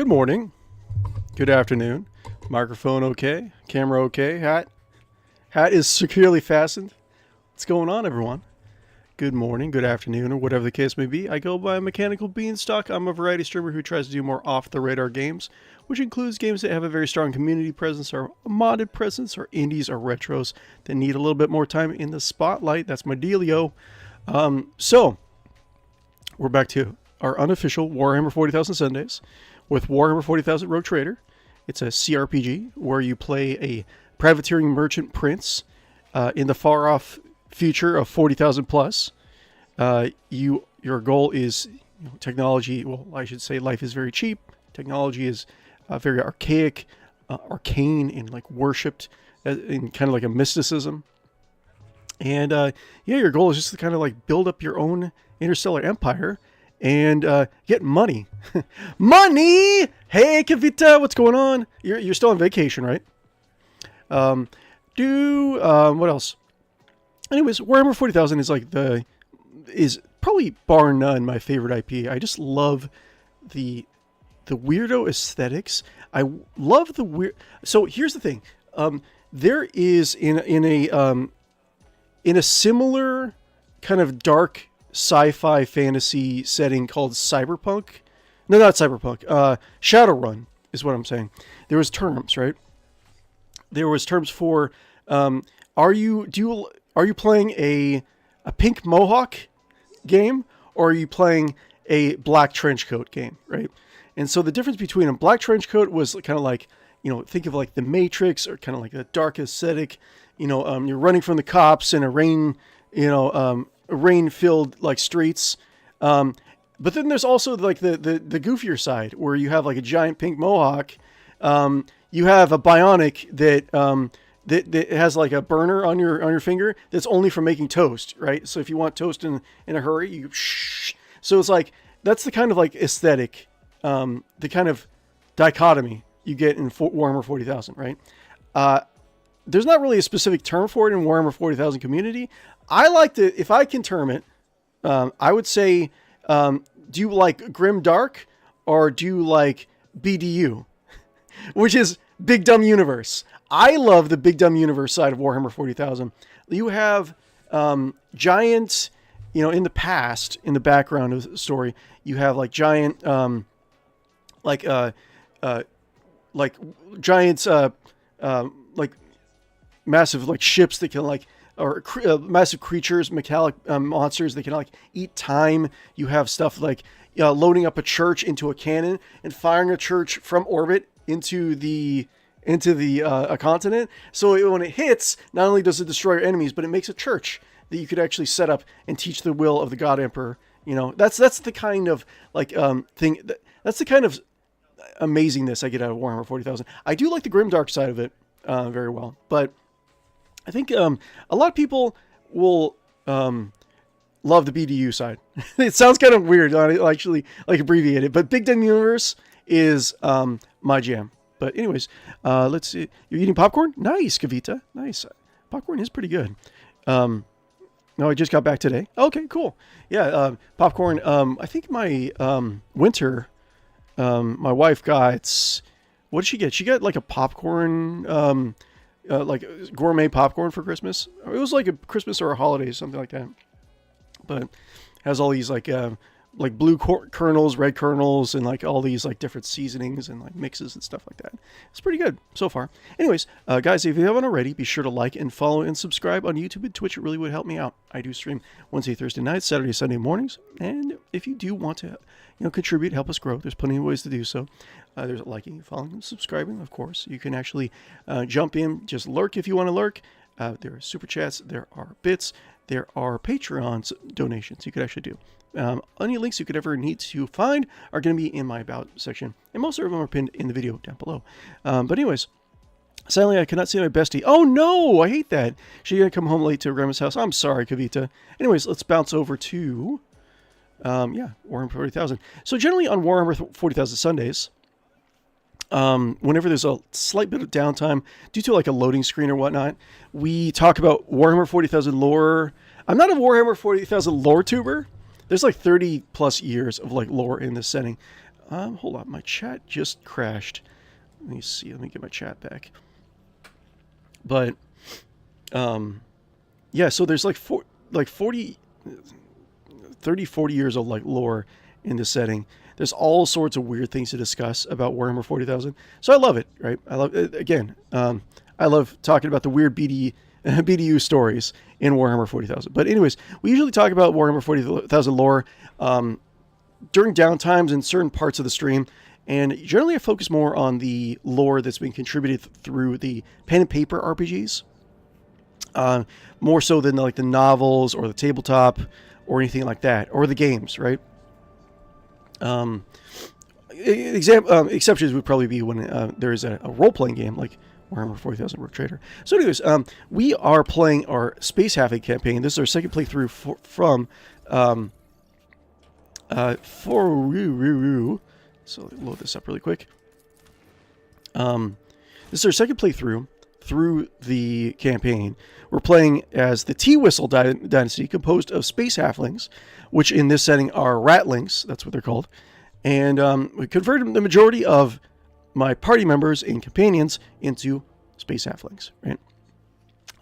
Good morning. Good afternoon. Microphone okay. Camera okay. Hat is securely fastened. What's going on, everyone? Good morning, good afternoon, or whatever the case may be. I go by Mechanical Beanstalk. I'm a variety streamer who tries to do more off-the-radar games, which includes games that have a very strong community presence, or a modded presence, or indies, or retros that need a little bit more time in the spotlight. That's my dealio. So, we're back to our unofficial Warhammer 40,000 Sundays with Warhammer 40,000 Rogue Trader. It's a cRPG where you play a privateering merchant prince in the far-off future of 40,000 plus. Your goal is technology. Well, I should say life is very cheap. Technology is very archaic, arcane, and like worshipped in kind of like a mysticism. And your goal is just to kind of like build up your own interstellar empire and get money. Money! Hey, Kavita, what's going on? You're still on vacation, right? What else? Anyways, Warhammer 40,000 is probably bar none my favorite IP. I just love the weirdo aesthetics. I love the weird. So here's the thing. There is in a similar kind of dark sci-fi fantasy setting called cyberpunk. No, not cyberpunk. Shadowrun is what I'm saying. There was terms, right? There was terms for are you playing a pink mohawk game, or are you playing a black trench coat game, right? And so the difference between a black trench coat was kind of like, think of like the Matrix, or kind of like a dark aesthetic. You're running from the cops in a rain-filled like streets. But then there's also like the goofier side where you have like a giant pink mohawk. You have a bionic that has like a burner on your finger that's only for making toast, right? So if you want toast in a hurry, you shh. So it's like, that's the kind of like aesthetic, the kind of dichotomy you get in Warhammer 40,000, right? There's not really a specific term for it in Warhammer 40,000 community. I like to, if I can term it, I would say, do you like Grim Dark, or do you like BDU? Which is Big Dumb Universe. I love the Big Dumb Universe side of Warhammer 40,000. You have giant, in the past, in the background of the story, you have like giant, massive like ships that can like, or massive creatures, metallic monsters that can like eat time. You have stuff like loading up a church into a cannon and firing a church from orbit into the a continent. So when it hits, not only does it destroy your enemies, but it makes a church that you could actually set up and teach the will of the God Emperor. That's the kind of like thing. That's the kind of amazingness I get out of Warhammer 40,000. I do like the grimdark side of it very well, but I think a lot of people will love the BDU side. It sounds kind of weird. I actually like abbreviate it, but Big Dumb Universe is my jam. But anyways, let's see. You're eating popcorn? Nice, Kavita. Nice. Popcorn is pretty good. No, I just got back today. Okay, cool. Yeah, popcorn. I think my winter, my wife got, what did she get? She got like a popcorn, like gourmet popcorn for Christmas. It was like a Christmas or a holiday, something like that. But has all these like blue kernels, red kernels, and like all these like different seasonings and like mixes and stuff like that. It's pretty good so far. Anyways, guys, if you haven't already, be sure to like and follow and subscribe on YouTube and Twitch. It really would help me out. I do stream Wednesday, Thursday nights, Saturday, Sunday mornings. And if you do want to, contribute, help us grow, there's plenty of ways to do so. There's liking, following, and subscribing, of course. You can actually jump in, just lurk if you want to lurk. There are super chats, there are bits, there are Patreon donations you could actually do. Any links you could ever need to find are going to be in my About section, and most of them are pinned in the video down below. But anyways, sadly, I cannot see my bestie. Oh no, I hate that. She's going to come home late to her grandma's house. I'm sorry, Kavita. Anyways, let's bounce over to, Warhammer 40,000. So generally on Warhammer 40,000 Sundays, whenever there's a slight bit of downtime due to like a loading screen or whatnot, we talk about Warhammer 40,000 lore. I'm not a Warhammer 40,000 LoreTuber. There's like 30 plus years of like lore in this setting. Hold on, my chat just crashed. Let me see. Let me get my chat back. But, yeah. So there's like 40 years of like lore in this setting. There's all sorts of weird things to discuss about Warhammer 40,000. So I love it, right? I love it. Again, I love talking about the weird BDU stories in Warhammer 40,000. But anyways, we usually talk about Warhammer 40,000 lore during downtimes in certain parts of the stream. And generally I focus more on the lore that's been contributed through the pen and paper RPGs. More so than like the novels or the tabletop or anything like that, or the games, right? Exceptions would probably be when there is a role-playing game like Warhammer 40,000 Rogue Trader. So anyways, we are playing our Space Halfling campaign. This is our second playthrough from so load this up really quick. This is our second playthrough through the campaign. We're playing as the Teawhistle dynasty, composed of space halflings, which in this setting are Ratlings. That's what they're called. And we converted the majority of my party members and companions into space halflings, right?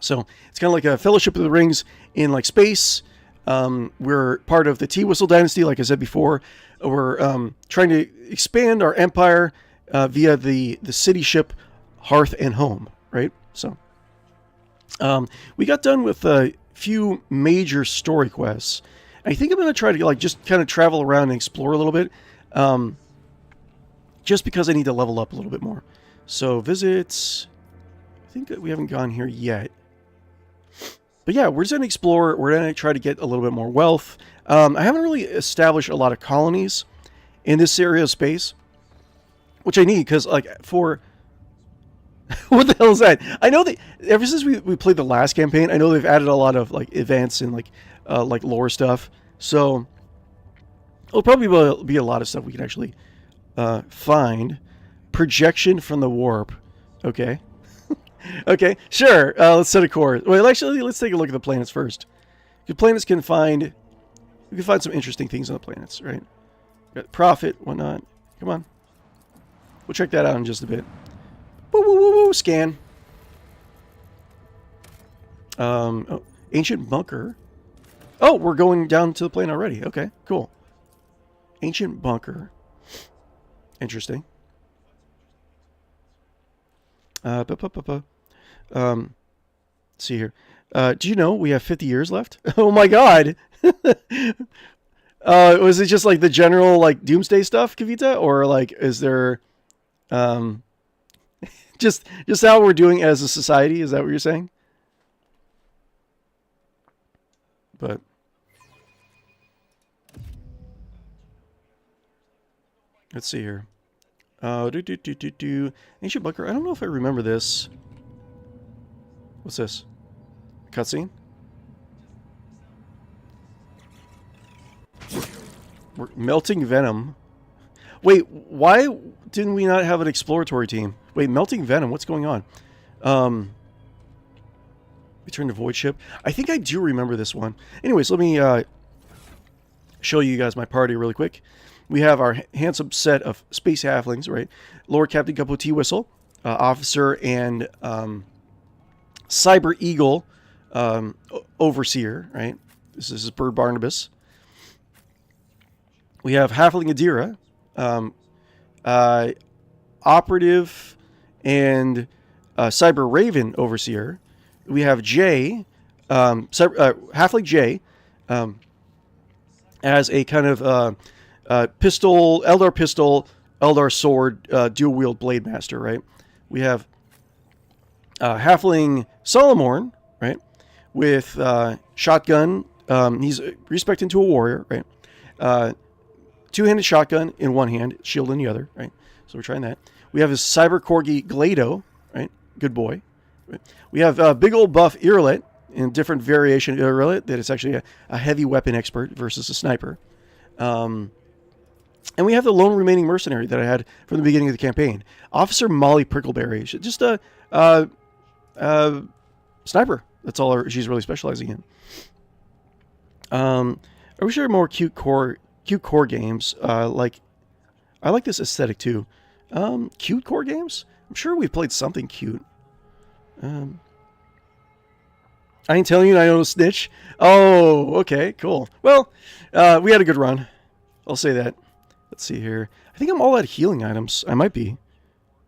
So it's kind of like a Fellowship of the Rings in like space. We're part of the Teawhistle dynasty, like I said before. We're trying to expand our empire via the city ship Hearth and Home, right? So we got done with a few major story quests. I think I'm going to try to like just kind of travel around and explore a little bit, just because I need to level up a little bit more. So visits, I think that we haven't gone here yet. But yeah, we're just going to explore. We're going to try to get a little bit more wealth. I haven't really established a lot of colonies in this area of space, which I need because like for... what the hell is that? I know that ever since we played the last campaign, I know they've added a lot of like events and like lore stuff. So it'll probably be a lot of stuff we can actually find. Projection from the warp. Okay. Okay, sure. Let's set a course. Well, actually, let's take a look at the planets first. The planets we can find some interesting things on the planets, right? Got profit, whatnot. Come on. We'll check that out in just a bit. Woo, woo, woo, woo, scan. Oh, ancient bunker. Oh, we're going down to the plane already. Okay, cool. Ancient bunker. Interesting. Let's see here. Do you know we have 50 years left? Oh my god. Was it just like the general like doomsday stuff, Kavita? Or like is there just how we're doing as a society? Is that what you're saying? But let's see here. Ancient bunker. I don't know if I remember this. What's this? Cutscene? We're melting venom. Wait, why didn't we not have an exploratory team? Wait, melting venom. What's going on? Return to void ship. I think I do remember this one. Anyways, let me show you guys my party really quick. We have our handsome set of space halflings, right? Lord Captain Guppo Teawhistle, officer and cyber eagle overseer, right? This is Bird Barnabas. We have Halfling Adira, operative and cyber raven overseer. We have Jay, Halfling Jay, as a kind of pistol, Eldar sword, dual wield blade master, right? We have Halfling Solomorn, right? With shotgun. He's respect into a warrior, right? Two-handed shotgun in one hand, shield in the other, right? So we're trying that. We have his cyber corgi Glado, right? Good boy. Right? We have big old buff Irrelet in different variation of Irrelet that is actually a heavy weapon expert versus a sniper. And we have the lone remaining mercenary that I had from the beginning of the campaign. Officer Molly Prickleberry. Just a sniper. That's all she's really specializing in. I wish there were more cute core games. Like I like this aesthetic too. Cute core games? I'm sure we've played something cute. I ain't telling you I know snitch. Oh, okay, cool. Well, we had a good run. I'll say that. Let's see here. I think I'm all out of healing items. I might be,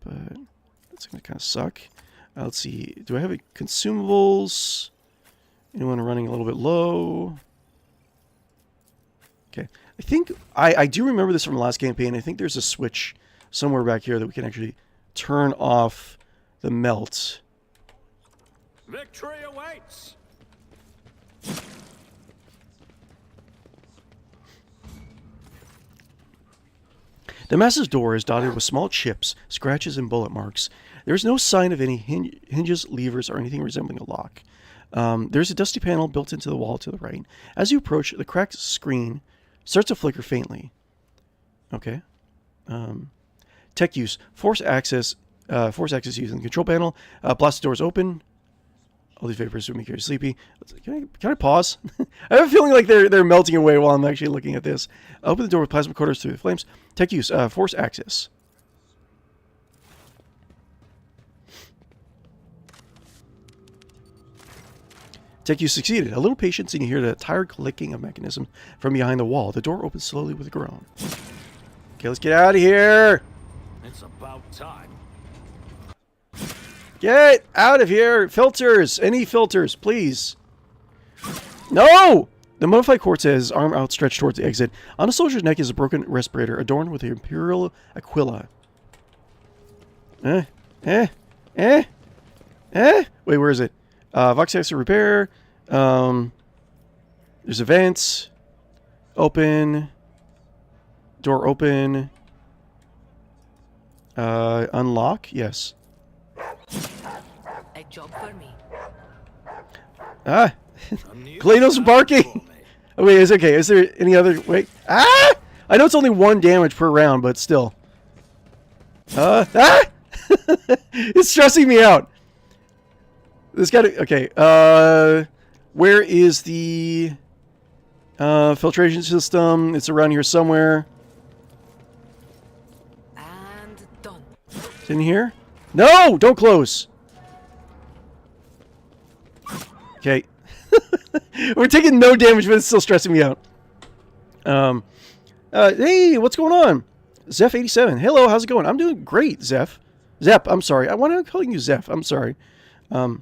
but that's gonna kind of suck. Let's see. Do I have any consumables? Anyone running a little bit low? Okay. I think I do remember this from the last campaign. I think there's a switch somewhere back here that we can actually turn off the melt. Victory awaits. The massive door is dotted with small chips, scratches, and bullet marks. There is no sign of any hinges, levers, or anything resembling a lock. There's a dusty panel built into the wall to the right. As you approach, the cracked screen starts to flicker faintly. Okay. Tech use. Force access using the control panel. Blast doors open. All these vapors would make you sleepy. Can I pause? I have a feeling like they're melting away while I'm actually looking at this. Open the door with plasma quarters through the flames. Tech use. Force access. Tech use succeeded. A little patience and you hear the tired clicking of mechanism from behind the wall. The door opens slowly with a groan. Okay, let's get out of here. It's about time. Get out of here! Filters! Any filters, please. No! The modified court says, arm outstretched towards the exit. On the soldier's neck is a broken respirator adorned with the Imperial Aquila. Wait, where is it? Vox access repair. There's events. Open. Door open. Unlock? Yes. A job for me. Ah! 𝕿𝖗𝖆 barking! Oh, wait, it's okay. Is there any other... Wait. Ah! I know it's only 1 damage per round, but still. Ah! It's stressing me out. This got to... Okay. Where is the... filtration system? It's around here somewhere. And done. It's in here? No! Don't close! Okay. We're taking no damage, but it's still stressing me out. Hey, what's going on? 𝕉𝖊87. Hello, how's it going? I'm doing great, Zeph. Zep, I'm sorry. I want to call you Zeph. I'm sorry. I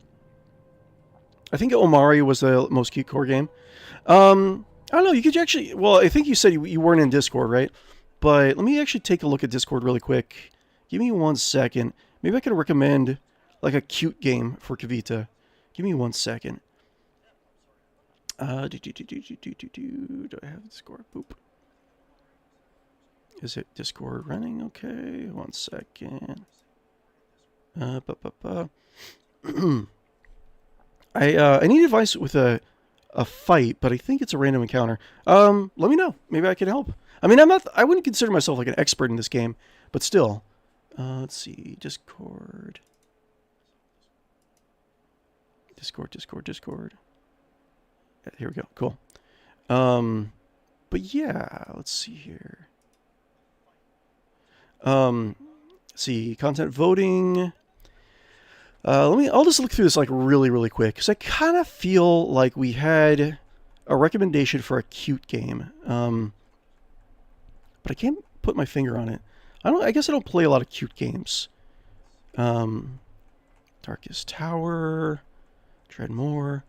think 𝕿𝖗𝖆𝖊𝖊 was the most cute core game. I don't know. You could actually... Well, I think you said you weren't in Discord, right? But let me actually take a look at Discord really quick. Give me 1 second. Maybe I can recommend like a cute game for Kavita. Give me 1 second. Do I have Discord? Boop. Is it Discord running? Okay, 1 second. I need advice with a fight, but I think it's a random encounter. Let me know. Maybe I can help. I mean, I wouldn't consider myself like an expert in this game, but still. Let's see. Discord. Discord. Here we go. Cool. But yeah, let's see here. See, content voting. I'll just look through this like really quick because I kind of feel like we had a recommendation for a cute game. But I can't put my finger on it. I guess I don't play a lot of cute games. Darkest Tower, Dreadmore.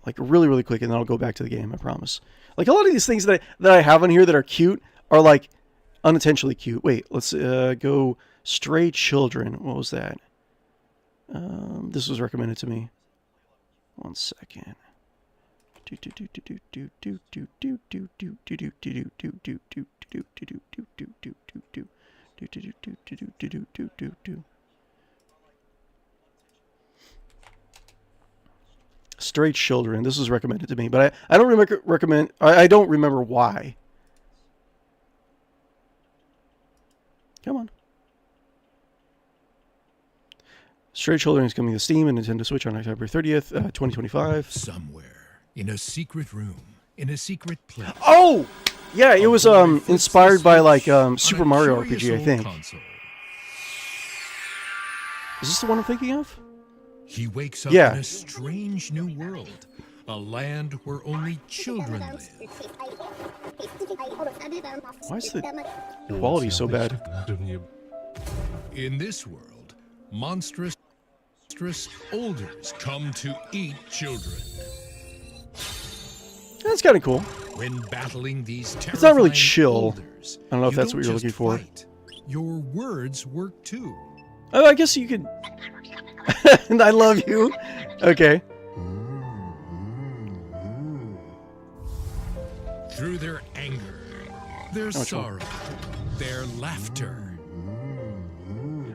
Like really quick, and then I'll go back to the game. I promise. Like a lot of these things that I have on here that are cute are like unintentionally cute. Wait, let's go. Stray Children. What was that? This was recommended to me. 1 second. Stray Children. This was recommended to me, but I don't recommend. I don't remember why. Come on. Stray Children is coming to Steam and Nintendo Switch on October 30th, 2025. Somewhere in a secret room, in a secret place. Oh! Yeah, it was inspired by like Super Mario RPG, I think. Console. Is this the one I'm thinking of? He wakes up Yeah. in a strange new world, a land where only children live. Why is the quality so bad? In this world, monstrous olders come to eat children. That's kind of cool. When battling these It's not really terrifying chill. olders, I don't know if you that's what you're just looking for. fight. Your words work too. Oh, I guess you could. I love you. Okay. Through their anger, their sorrow, their laughter.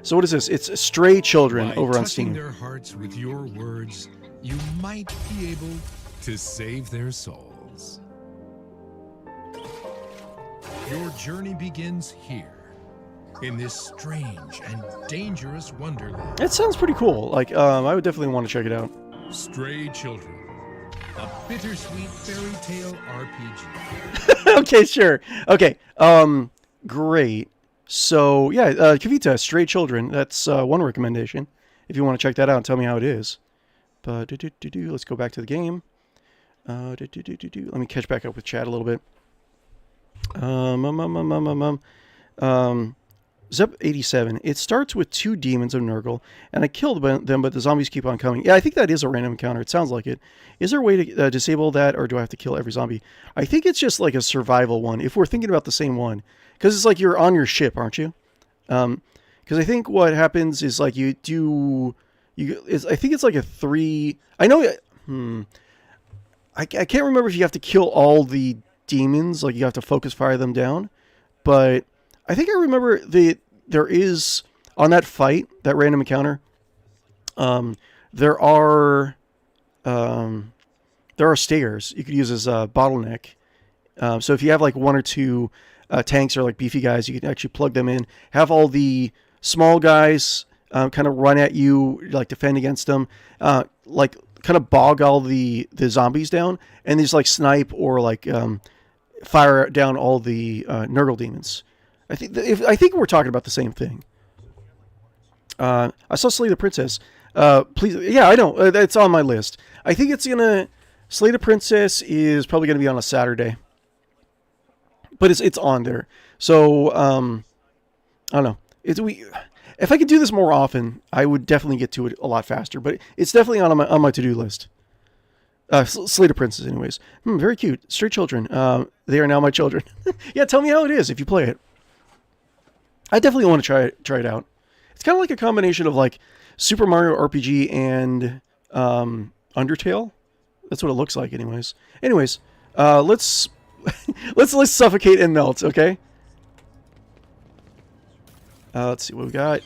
So what is this? It's Stray Children By over on touching Steam. their hearts with your words, you might be able to save their souls. Your journey begins here, in this strange and dangerous wonderland. It sounds pretty cool. Like, I would definitely want to check it out. Stray Children, a bittersweet fairy tale RPG. Okay, sure. Okay. Great. So yeah, Kavita, Stray Children. That's one recommendation. If you want to check that out and tell me how it is. But let's go back to the game. Let me catch back up with chat a little bit. 𝕿𝖗𝖆𝖊𝖊. It starts with 2 demons of Nurgle, and I killed them, but the zombies keep on coming. Yeah, I think that is a random encounter. It sounds like it. Is there a way to disable that, or do I have to kill every zombie? I think it's just like a survival one, if we're thinking about the same one. Because it's like you're on your ship, aren't you? Because I think what happens is like I think it's like a 3... I know... I can't remember if you have to kill all the demons, like you have to focus fire them down, but I think I remember there is, on that fight, that random encounter, there are stairs you could use as a bottleneck. So if you have like 1 or 2 tanks or like beefy guys, you can actually plug them in, have all the small guys kind of run at you, like defend against them, like kind of bog all the zombies down, and these like snipe or like fire down all the Nurgle demons. I think we're talking about the same thing. I saw Slay the Princess. Please, yeah, I know. It's on my list. I think it's gonna... Slay the Princess is probably gonna be on a Saturday, but it's on there. So I don't know. If I could do this more often, I would definitely get to it a lot faster. But it's definitely on my to-do list. Slay the Princess, anyways. Very cute. Stray Children. They are now my children. Yeah, tell me how it is if you play it. I definitely want to try it out. It's kind of like a combination of like Super Mario RPG and Undertale. That's what it looks like, anyways. Anyways, let's suffocate and melt, okay? Let's see what we got.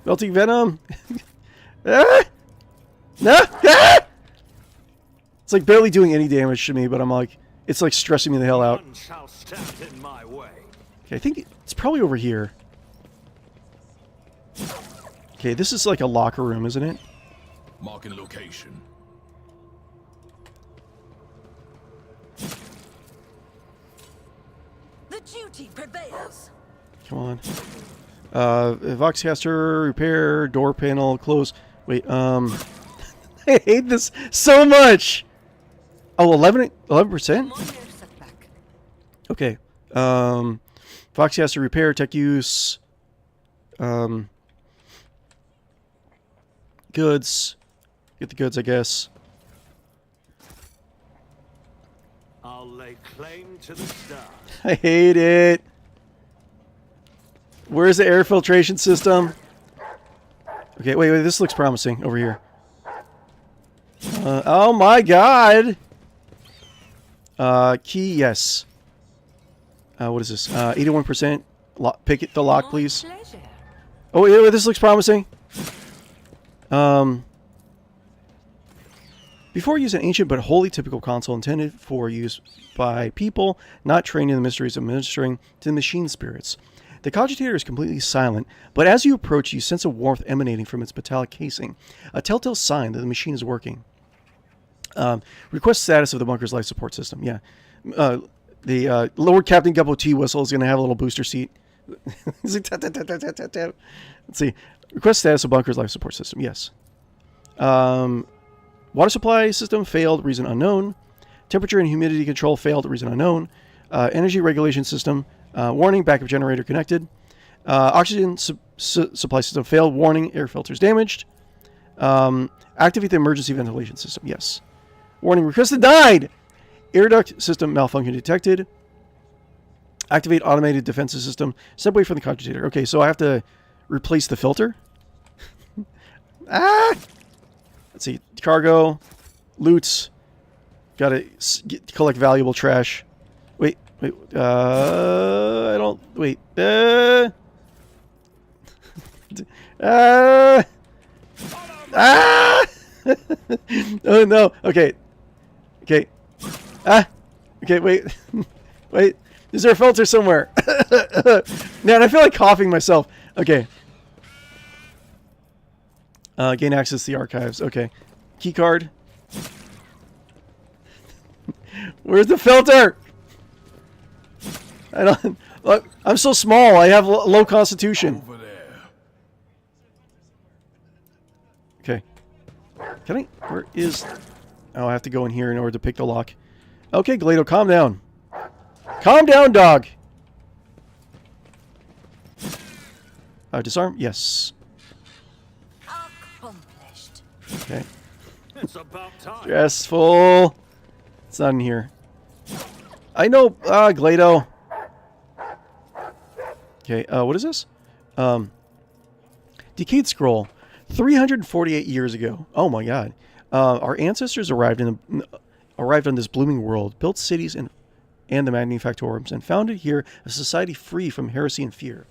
Melting venom. No! It's like barely doing any damage to me, but I'm like, it's like stressing me the hell out. None shall stand in my way. Okay, I think it's probably over here. Okay, this is like a locker room, isn't it? Marking location. The duty prevails. Come on. Voxcaster, repair, door panel, close. Wait, I hate this so much! Oh, 11%? Setback. Okay. Voxcaster, repair, tech use. Goods. Get the goods, I guess. I'll lay claim to the stars. I hate it. Where's the air filtration system? Okay, wait, this looks promising over here. Oh my god! Key, yes. What is this? 81%. Pick it, the lock, please. Pleasure. Oh, wait, this looks promising. Before use an ancient but wholly typical console intended for use by people not trained in the mysteries of ministering to the machine spirits. The cogitator is completely silent, but as you approach, you sense a warmth emanating from its metallic casing, a telltale sign that the machine is working. Request status of the bunker's life support system. Yeah. The Lord Captain Guppo Teawhistle is going to have a little booster seat. He's like, tap, tap, tap, tap, tap, tap, tap. Let's see. Request status of bunker's life support system. Yes. Water supply system failed. Reason unknown. Temperature and humidity control failed. Reason unknown. Energy regulation system. Warning. Backup generator connected. Oxygen supply system failed. Warning. Air filters damaged. Activate the emergency ventilation system. Yes. Warning. Request denied. Air duct system malfunction detected. Activate automated defensive system. Step away from the cogitator. Okay, so I have to replace the filter. Ah! Let's see. Cargo. Loots. Gotta collect valuable trash. Wait. I don't... Wait. Oh, no. Okay. Okay. Okay, wait. Wait. Is there a filter somewhere? Man, I feel like coughing myself. Okay. Gain access to the archives. Okay. Keycard. Where's the filter? I don't... Look, I'm so small. I have low constitution. Over there. Okay. Can I... Where is... Oh, I have to go in here in order to pick the lock. Okay, 𝕿𝖗𝖆𝖉𝖊𝖗, calm down. Calm down, dog. Disarm? Yes. Accomplished. Okay. It's about time. Stressful. It's not in here. I know. 𝕿𝖗𝖉𝖊𝖗. Okay, what is this? Decayed scroll. 348 years ago. Oh my god. Our ancestors arrived on this blooming world, built cities and the manufactorums, and founded here a society free from heresy and fear.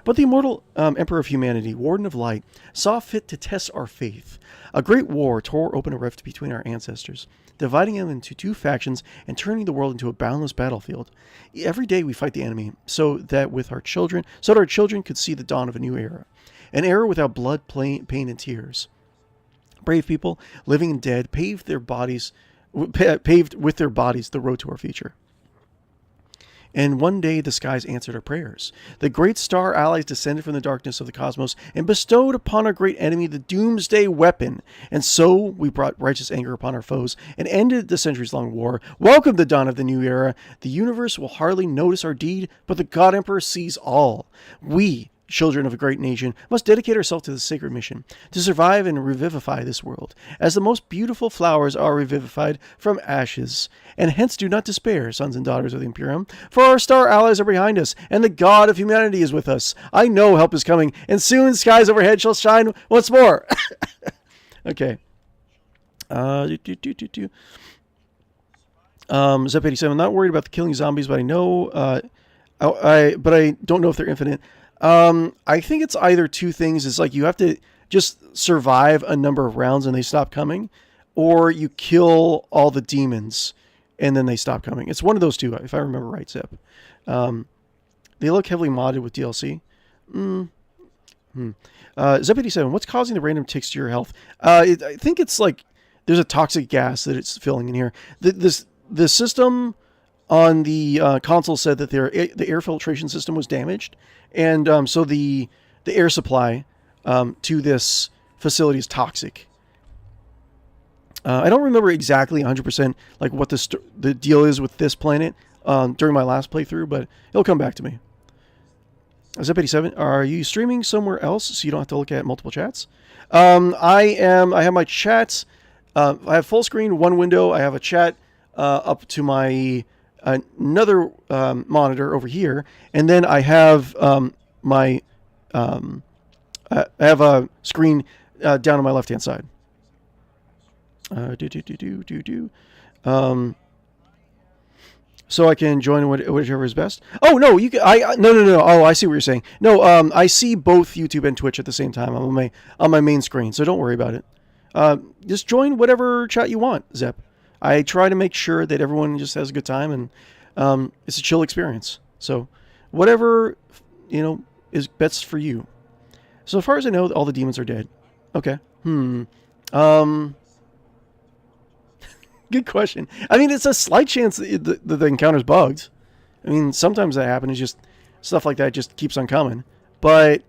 But the immortal Emperor of Humanity, Warden of Light, saw fit to test our faith. A great war tore open a rift between our ancestors, dividing them into two factions and turning the world into a boundless battlefield. Every day we fight the enemy, so that our children could see the dawn of a new era, an era without blood, pain, and tears. Brave people, living and dead, paved with their bodies the road to our future. And one day the skies answered our prayers. The great star allies descended from the darkness of the cosmos and bestowed upon our great enemy the doomsday weapon. And so we brought righteous anger upon our foes and ended the centuries-long war. Welcome the dawn of the new era. The universe will hardly notice our deed, but the God Emperor sees all. We, children of a great nation, must dedicate ourselves to the sacred mission, to survive and revivify this world, as the most beautiful flowers are revivified from ashes. And hence do not despair, sons and daughters of the Imperium, for our star allies are behind us, and the God of humanity is with us. I know help is coming, and soon skies overhead shall shine once more. Okay. 𝕵𝖺87, I'm not worried about the killing zombies, but I know, but I don't know if they're infinite. I think it's either two things. It's like you have to just survive a number of rounds and they stop coming, or you kill all the demons and then they stop coming. It's one of those two, if I remember right, Zip. They look heavily modded with DLC. 𝕵𝖺87, what's causing the random ticks to your health? I think it's like there's a toxic gas that it's filling in here. The system on the console said that the air filtration system was damaged, and so the air supply to this facility is toxic. I don't remember exactly 100% like what the deal is with this planet during my last playthrough, but it'll come back to me. 𝕵𝖺87, are you streaming somewhere else so you don't have to look at multiple chats? I have my chats. I have full screen, one window. I have a chat up to my another monitor over here, and then I have I have a screen down on my left hand side. So I can join whichever is best. Oh no, you can. No. Oh, I see what you're saying. No, I see both YouTube and Twitch at the same time. I'm on my main screen, so don't worry about it. Just join whatever chat you want, Zep. I try to make sure that everyone just has a good time, and it's a chill experience. So whatever is best for you. So far as I know, all the demons are dead. Okay. Good question. I mean, it's a slight chance that the encounter's bugged. I mean, sometimes that happens. It's just stuff like that just keeps on coming. But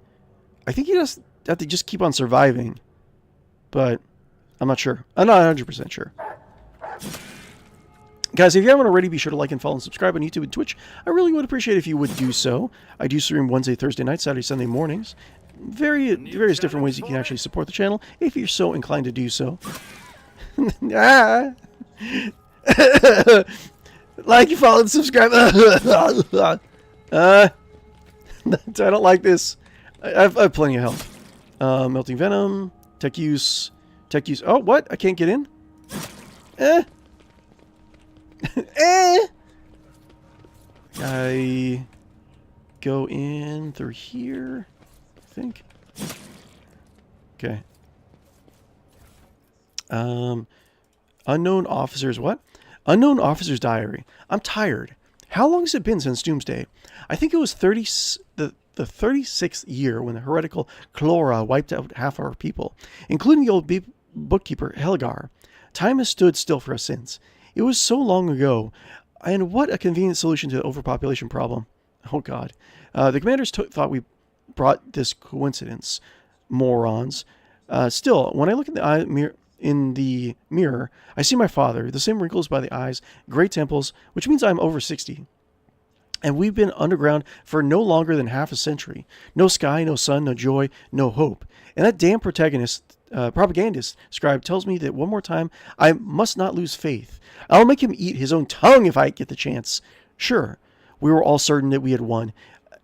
I think you just have to just keep on surviving. But I'm not sure. I'm not 100% sure. Guys, if you haven't already, be sure to like and follow and subscribe on YouTube and Twitch. I really would appreciate it if you would do so. I do stream Wednesday, Thursday night, Saturday, Sunday mornings. Various different ways you can actually support the channel if you're so inclined to do so. Like, follow, and subscribe. I don't like this. I have plenty of health. Melting Venom, tech use. Oh, what? I can't get in? I go in through here, I think. Okay. Unknown officers, what? Unknown officer's diary. I'm tired. How long has it been since Doomsday? I think it was the 36th year when the heretical Clora wiped out half our people, including the old bookkeeper 𝕿𝖗𝖆𝖊𝖗. Time has stood still for us since. It was so long ago, and what a convenient solution to the overpopulation problem. Oh God. The commanders thought we brought this coincidence. Morons. Still, when I look in the mirror, I see my father, the same wrinkles by the eyes, great temples, which means I'm over 60. And we've been underground for no longer than half a century. No sky, no sun, no joy, no hope. And that damn propagandist scribe tells me that one more time, I must not lose faith. I'll make him eat his own tongue if I get the chance. Sure, we were all certain that we had won.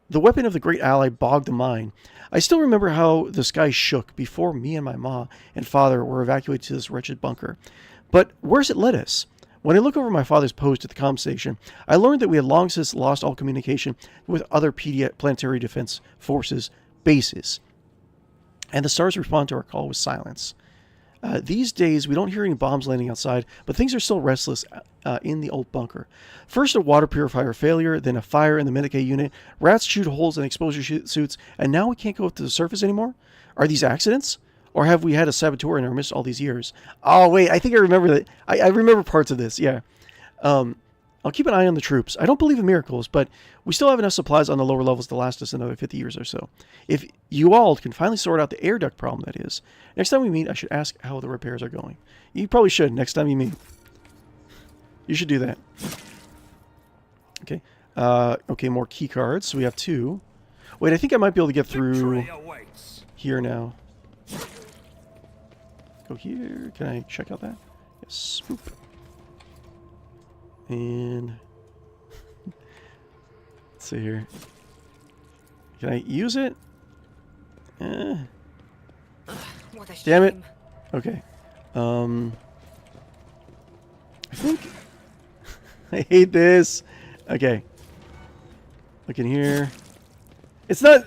The weapon of the great ally bogged the mine. I still remember how the sky shook before me and my ma and father were evacuated to this wretched bunker. But where's it led us? When I look over my father's post at the comm station, I learned that we had long since lost all communication with other planetary defense forces bases. And the stars respond to our call with silence. These days, we don't hear any bombs landing outside, but things are still restless in the old bunker. First a water purifier failure, then a fire in the Medicaid unit, rats shoot holes in exposure suits, and now we can't go up to the surface anymore? Are these accidents? Or have we had a saboteur in our midst all these years? Oh, wait, I think I remember that. I remember parts of this, yeah. I'll keep an eye on the troops. I don't believe in miracles, but we still have enough supplies on the lower levels to last us another 50 years or so. If you all can finally sort out the air duct problem, that is. Next time we meet, I should ask how the repairs are going. You probably should next time you meet. You should do that. Okay. Okay, more key cards. So we have 2. Wait, I think I might be able to get through here now. Go here. Can I check out that? Yes. Boop. And let's see here. Can I use it? Damn it. Okay. I think I hate this. Okay. Look in here. It's not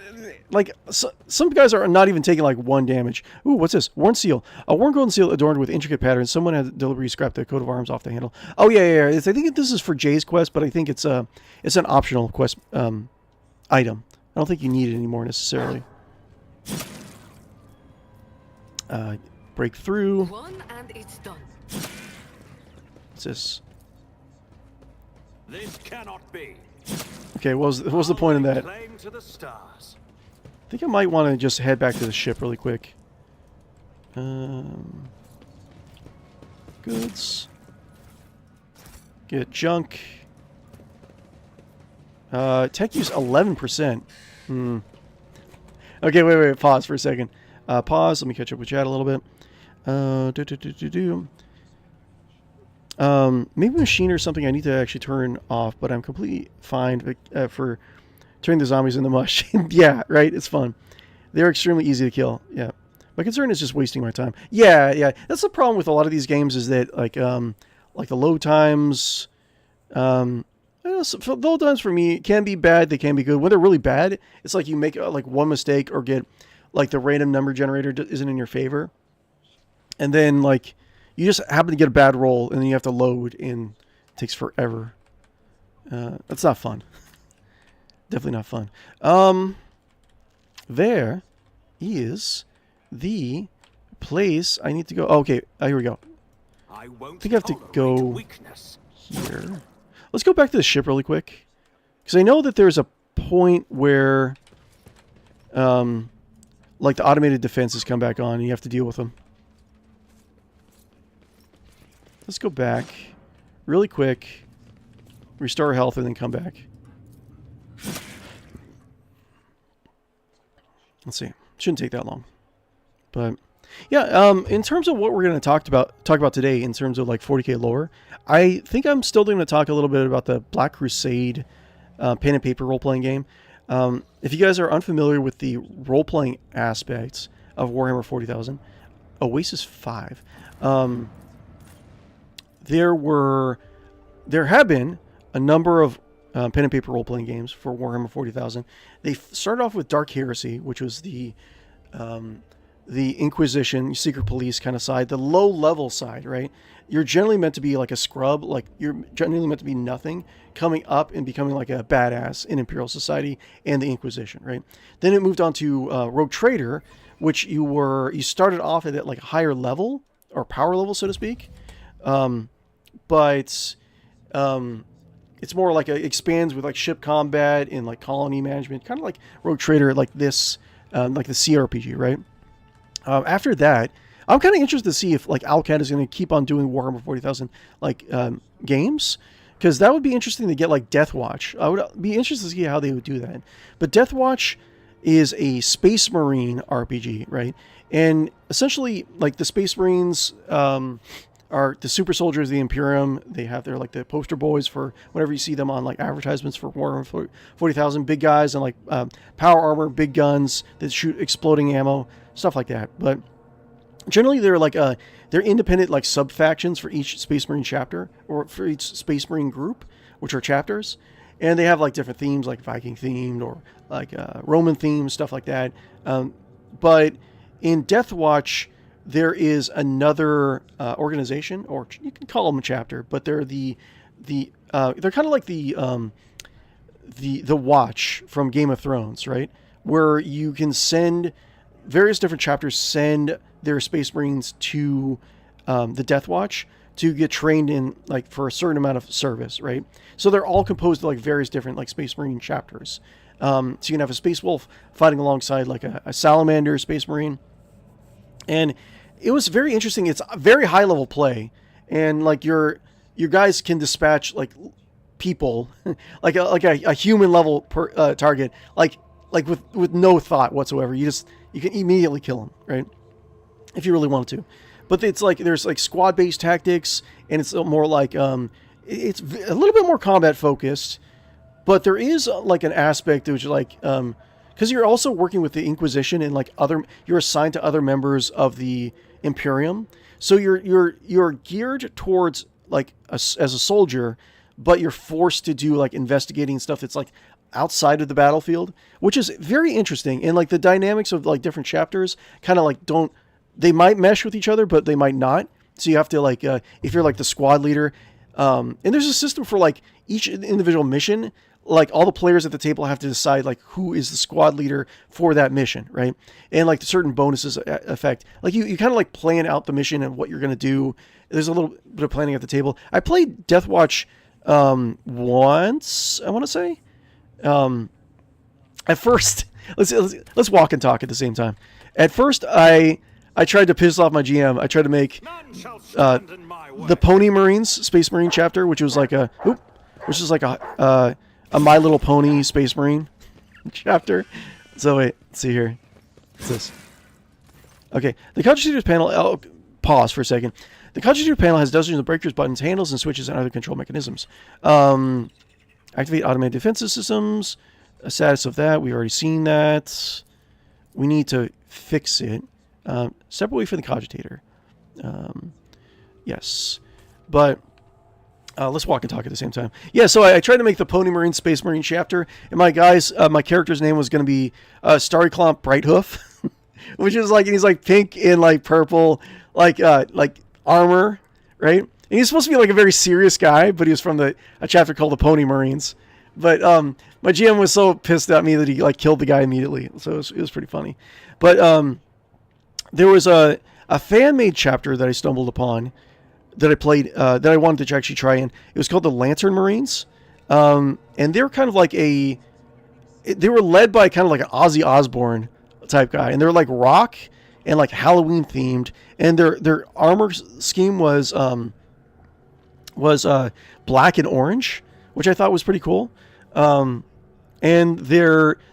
like some guys are not even taking like 1 damage. Ooh, what's this? Worn seal. A worn golden seal adorned with intricate patterns. Someone had deliberately scrapped the coat of arms off the handle. Oh yeah. I think this is for Jay's quest, but I think it's an optional quest item. I don't think you need it anymore necessarily. Break through. One and it's done. What's this? This cannot be. Okay, what was the point in that? Claim to the stars. I think I might want to just head back to the ship really quick. Goods. Get junk. Tech use 11%. Okay, wait. Pause for a second. Pause. Let me catch up with chat a little bit. Maybe machine or something I need to actually turn off, but I'm completely fine for turning the zombies into mush. Yeah, right? It's fun. They're extremely easy to kill. Yeah. My concern is just wasting my time. Yeah. That's the problem with a lot of these games is that, like the load times, load times for me can be bad. They can be good. When they're really bad, it's like you make like one mistake or get like the random number generator isn't in your favor. And then like you just happen to get a bad roll and then you have to load and it takes forever. That's not fun. Definitely not fun. There is the place I need to go. Oh, okay, here we go. I think I have to go here. Let's go back to the ship really quick. Because I know that there's a point where, like the automated defenses come back on and you have to deal with them. Let's go back really quick, restore health, and then come back. Let's see. Shouldn't take that long. But yeah, in terms of what we're going to talk about today, in terms of like 40k lore, I think I'm still going to talk a little bit about the Black Crusade pen and paper role-playing game. If you guys are unfamiliar with the role-playing aspects of Warhammer 40,000, Oasis 5, there have been a number of pen and paper role-playing games for Warhammer 40,000. They started off with Dark Heresy, which was the Inquisition, secret police kind of side, the low-level side, right? You're generally meant to be like a scrub, like you're generally meant to be nothing, coming up and becoming like a badass in Imperial Society and the Inquisition, right? Then it moved on to Rogue Trader, which you started off at like a higher level, or power level, so to speak. But it's more like it expands with like ship combat and like colony management, kind of like Rogue Trader, like this, like the cRPG, right? After that, I'm kind of interested to see if like owlcat is going to keep on doing Warhammer 40,000 like games, because that would be interesting to get like Deathwatch. I would be interested to see how they would do that. But Deathwatch is a Space Marine RPG, right? And essentially, like the Space Marines are the super soldiers of the Imperium. They're like the poster boys for whenever you see them on like advertisements for Warhammer 40,000, big guys and like power armor, big guns that shoot exploding ammo, stuff like that. But generally, they're like they're independent like sub factions for each Space Marine chapter, or for each Space Marine group, which are chapters, and they have like different themes, like Viking themed or like Roman themed, stuff like that. But in Deathwatch, there is another organization, or you can call them a chapter, but they're they're kind of like the Watch from Game of Thrones, right? Where you can send various different chapters, send their Space Marines to the Death Watch to get trained in like for a certain amount of service, right? So they're all composed of like various different like Space Marine chapters. So you can have a Space Wolf fighting alongside like a Salamander Space Marine. And it was very interesting. It's a very high level play, and like your guys can dispatch like people, like a human level target, like with no thought whatsoever. You can immediately kill them, right? If you really wanted to. But it's like there's like squad based tactics, and it's more like it's a little bit more combat focused. But there is like an aspect which like because you're also working with the Inquisition and like you're assigned to other members of the Imperium, so you're geared towards like as a soldier, but you're forced to do like investigating stuff that's like outside of the battlefield, which is very interesting. And like the dynamics of like different chapters kind of like they might mesh with each other, but they might not. So you have to like if you're like the squad leader, and there's a system for like each individual mission. Like all the players at the table have to decide like who is the squad leader for that mission, right? And like the certain bonuses affect, like you kind of like plan out the mission and what you're going to do. There's a little bit of planning at the table. I played Deathwatch once, I want to say. At first, let's walk and talk at the same time. At first, I tried to piss off my GM. I tried to make the Pony Marines Space Marine chapter, which was like a My Little Pony Space Marine chapter. So wait, let's see here. What's this? Okay, the Contributors panel. Pause for a second. The Contributors panel has dozens of breakers, buttons, handles, and switches, and other control mechanisms. Activate automated defensive systems. A status of that, we've already seen that. We need to fix it. Step away from the cogitator. Yes, but. Let's walk and talk at the same time. Yeah, so I tried to make the Pony Marine Space Marine chapter, and my character's name was going to be Starry Clomp Brighthoof, which is like, and he's like pink and like purple, like armor, right? And he's supposed to be like a very serious guy, but he was from a chapter called the Pony Marines. But my GM was so pissed at me that he like killed the guy immediately, so it was pretty funny. But there was a fan-made chapter that I stumbled upon that I played, that I wanted to actually try in. It was called the Lantern Marines. and they were kind of like they were led by kind of like an Ozzy Osbourne type guy, and they were like rock and like Halloween themed, and their armor scheme was black and orange, which I thought was pretty cool. And they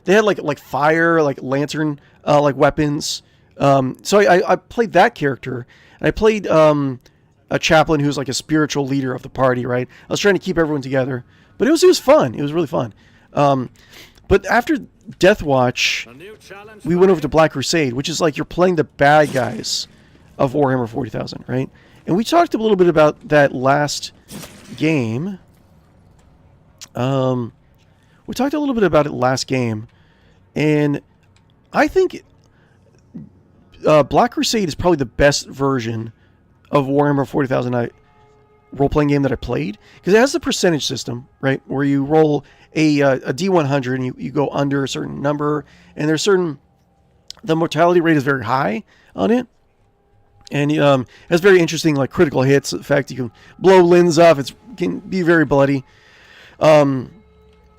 had like fire, like lantern, like weapons. So I played that character, and I played a chaplain who's like a spiritual leader of the party. Right, I was trying to keep everyone together, but it was fun. It was really fun. But after Death Watch, we went over to Black Crusade, which is like you're playing the bad guys of Warhammer 40,000, right? And we talked a little bit about that last game. We talked a little bit about it last game, and I think Black Crusade is probably the best version of Warhammer 40,000 role-playing game that I played, because it has the percentage system, right, where you roll a D100 and you go under a certain number, and there's the mortality rate is very high on it, and it has very interesting like critical hits effect. You can blow limbs off. It can be very bloody.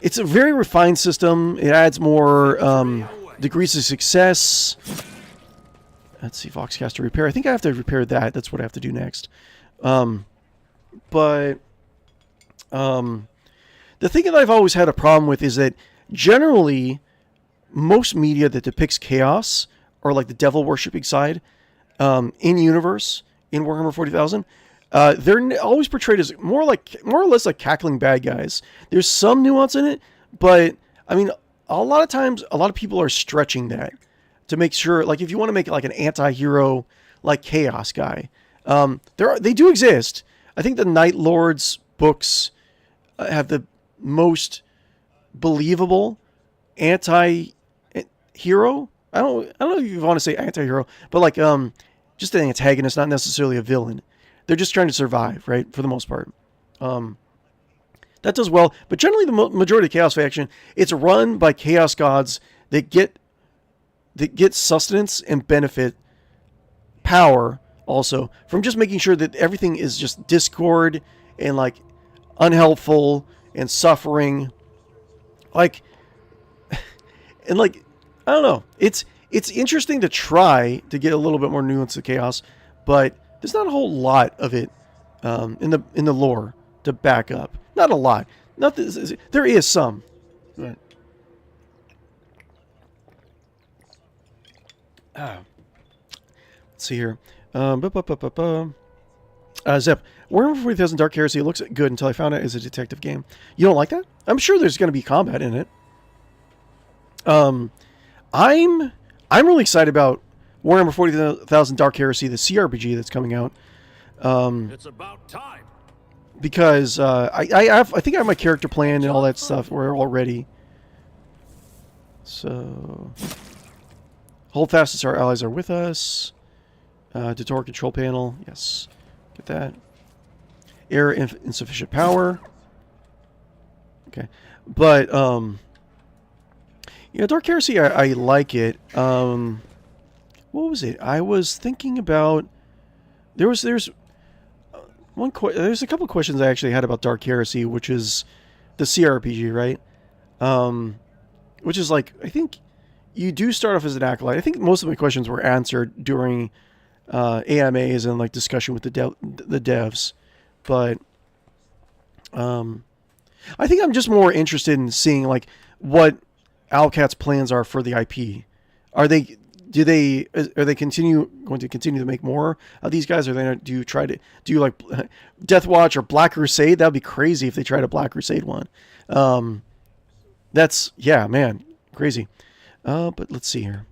It's a very refined system. It adds more degrees of success. Let's see, Voxcaster repair. I think I have to repair that. That's what I have to do next. But the thing that I've always had a problem with is that generally most media that depicts chaos or like the devil worshipping side in universe in Warhammer 40,000, they're always portrayed as more or less like cackling bad guys. There's some nuance in it, but I mean, a lot of times, a lot of people are stretching that to make sure, like, if you want to make it like an anti-hero, like chaos guy, they do exist. I think the Night Lords books have the most believable anti-hero. I don't know if you want to say anti-hero, but like just an antagonist, not necessarily a villain. They're just trying to survive, right? For the most part. That does well, but generally the majority of Chaos faction, it's run by Chaos gods that get sustenance and benefit power also from just making sure that everything is just discord and like unhelpful and suffering. Like, and like, I don't know. It's interesting to try to get a little bit more nuance to Chaos, but there's not a whole lot of it in the lore to back up. Not a lot. There is some. Right. Let's see here. Zep. Warhammer 40,000 Dark Heresy looks good until I found out it's a detective game. You don't like that? I'm sure there's going to be combat in it. I'm really excited about Warhammer 40,000 Dark Heresy, the cRPG that's coming out. It's about time. Because I think I have my character plan and all that stuff. We're all ready. So, hold fast as our allies are with us. Tutorial control panel, yes, get that. Error, insufficient power. Okay, but yeah, Dark Heresy, I like it. What was it? I was thinking about there's a couple of questions I actually had about Dark Heresy, which is the cRPG, right? Which is like, I think you do start off as an acolyte. I think most of my questions were answered during AMAs and like discussion with the devs, but I think I'm just more interested in seeing like what owlcat's plans are for the IP. Are they going to continue to make more of these guys? Are they going to do like Death Watch or Black Crusade? That'd be crazy if they tried a Black Crusade one. That's, yeah, man, crazy. But let's see here.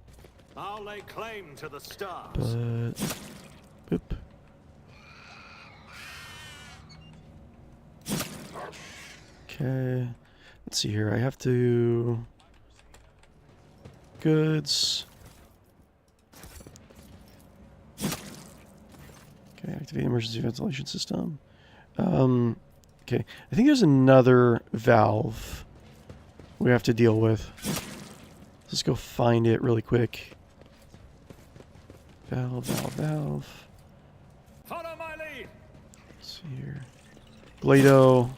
I'll lay claim to the stars. But, oop. Okay, let's see here. I have to goods. Okay, activate emergency ventilation system. Okay, I think there's another valve we have to deal with. Let's go find it really quick. Valve. Follow my lead. Let's see here. 𝕿𝖗.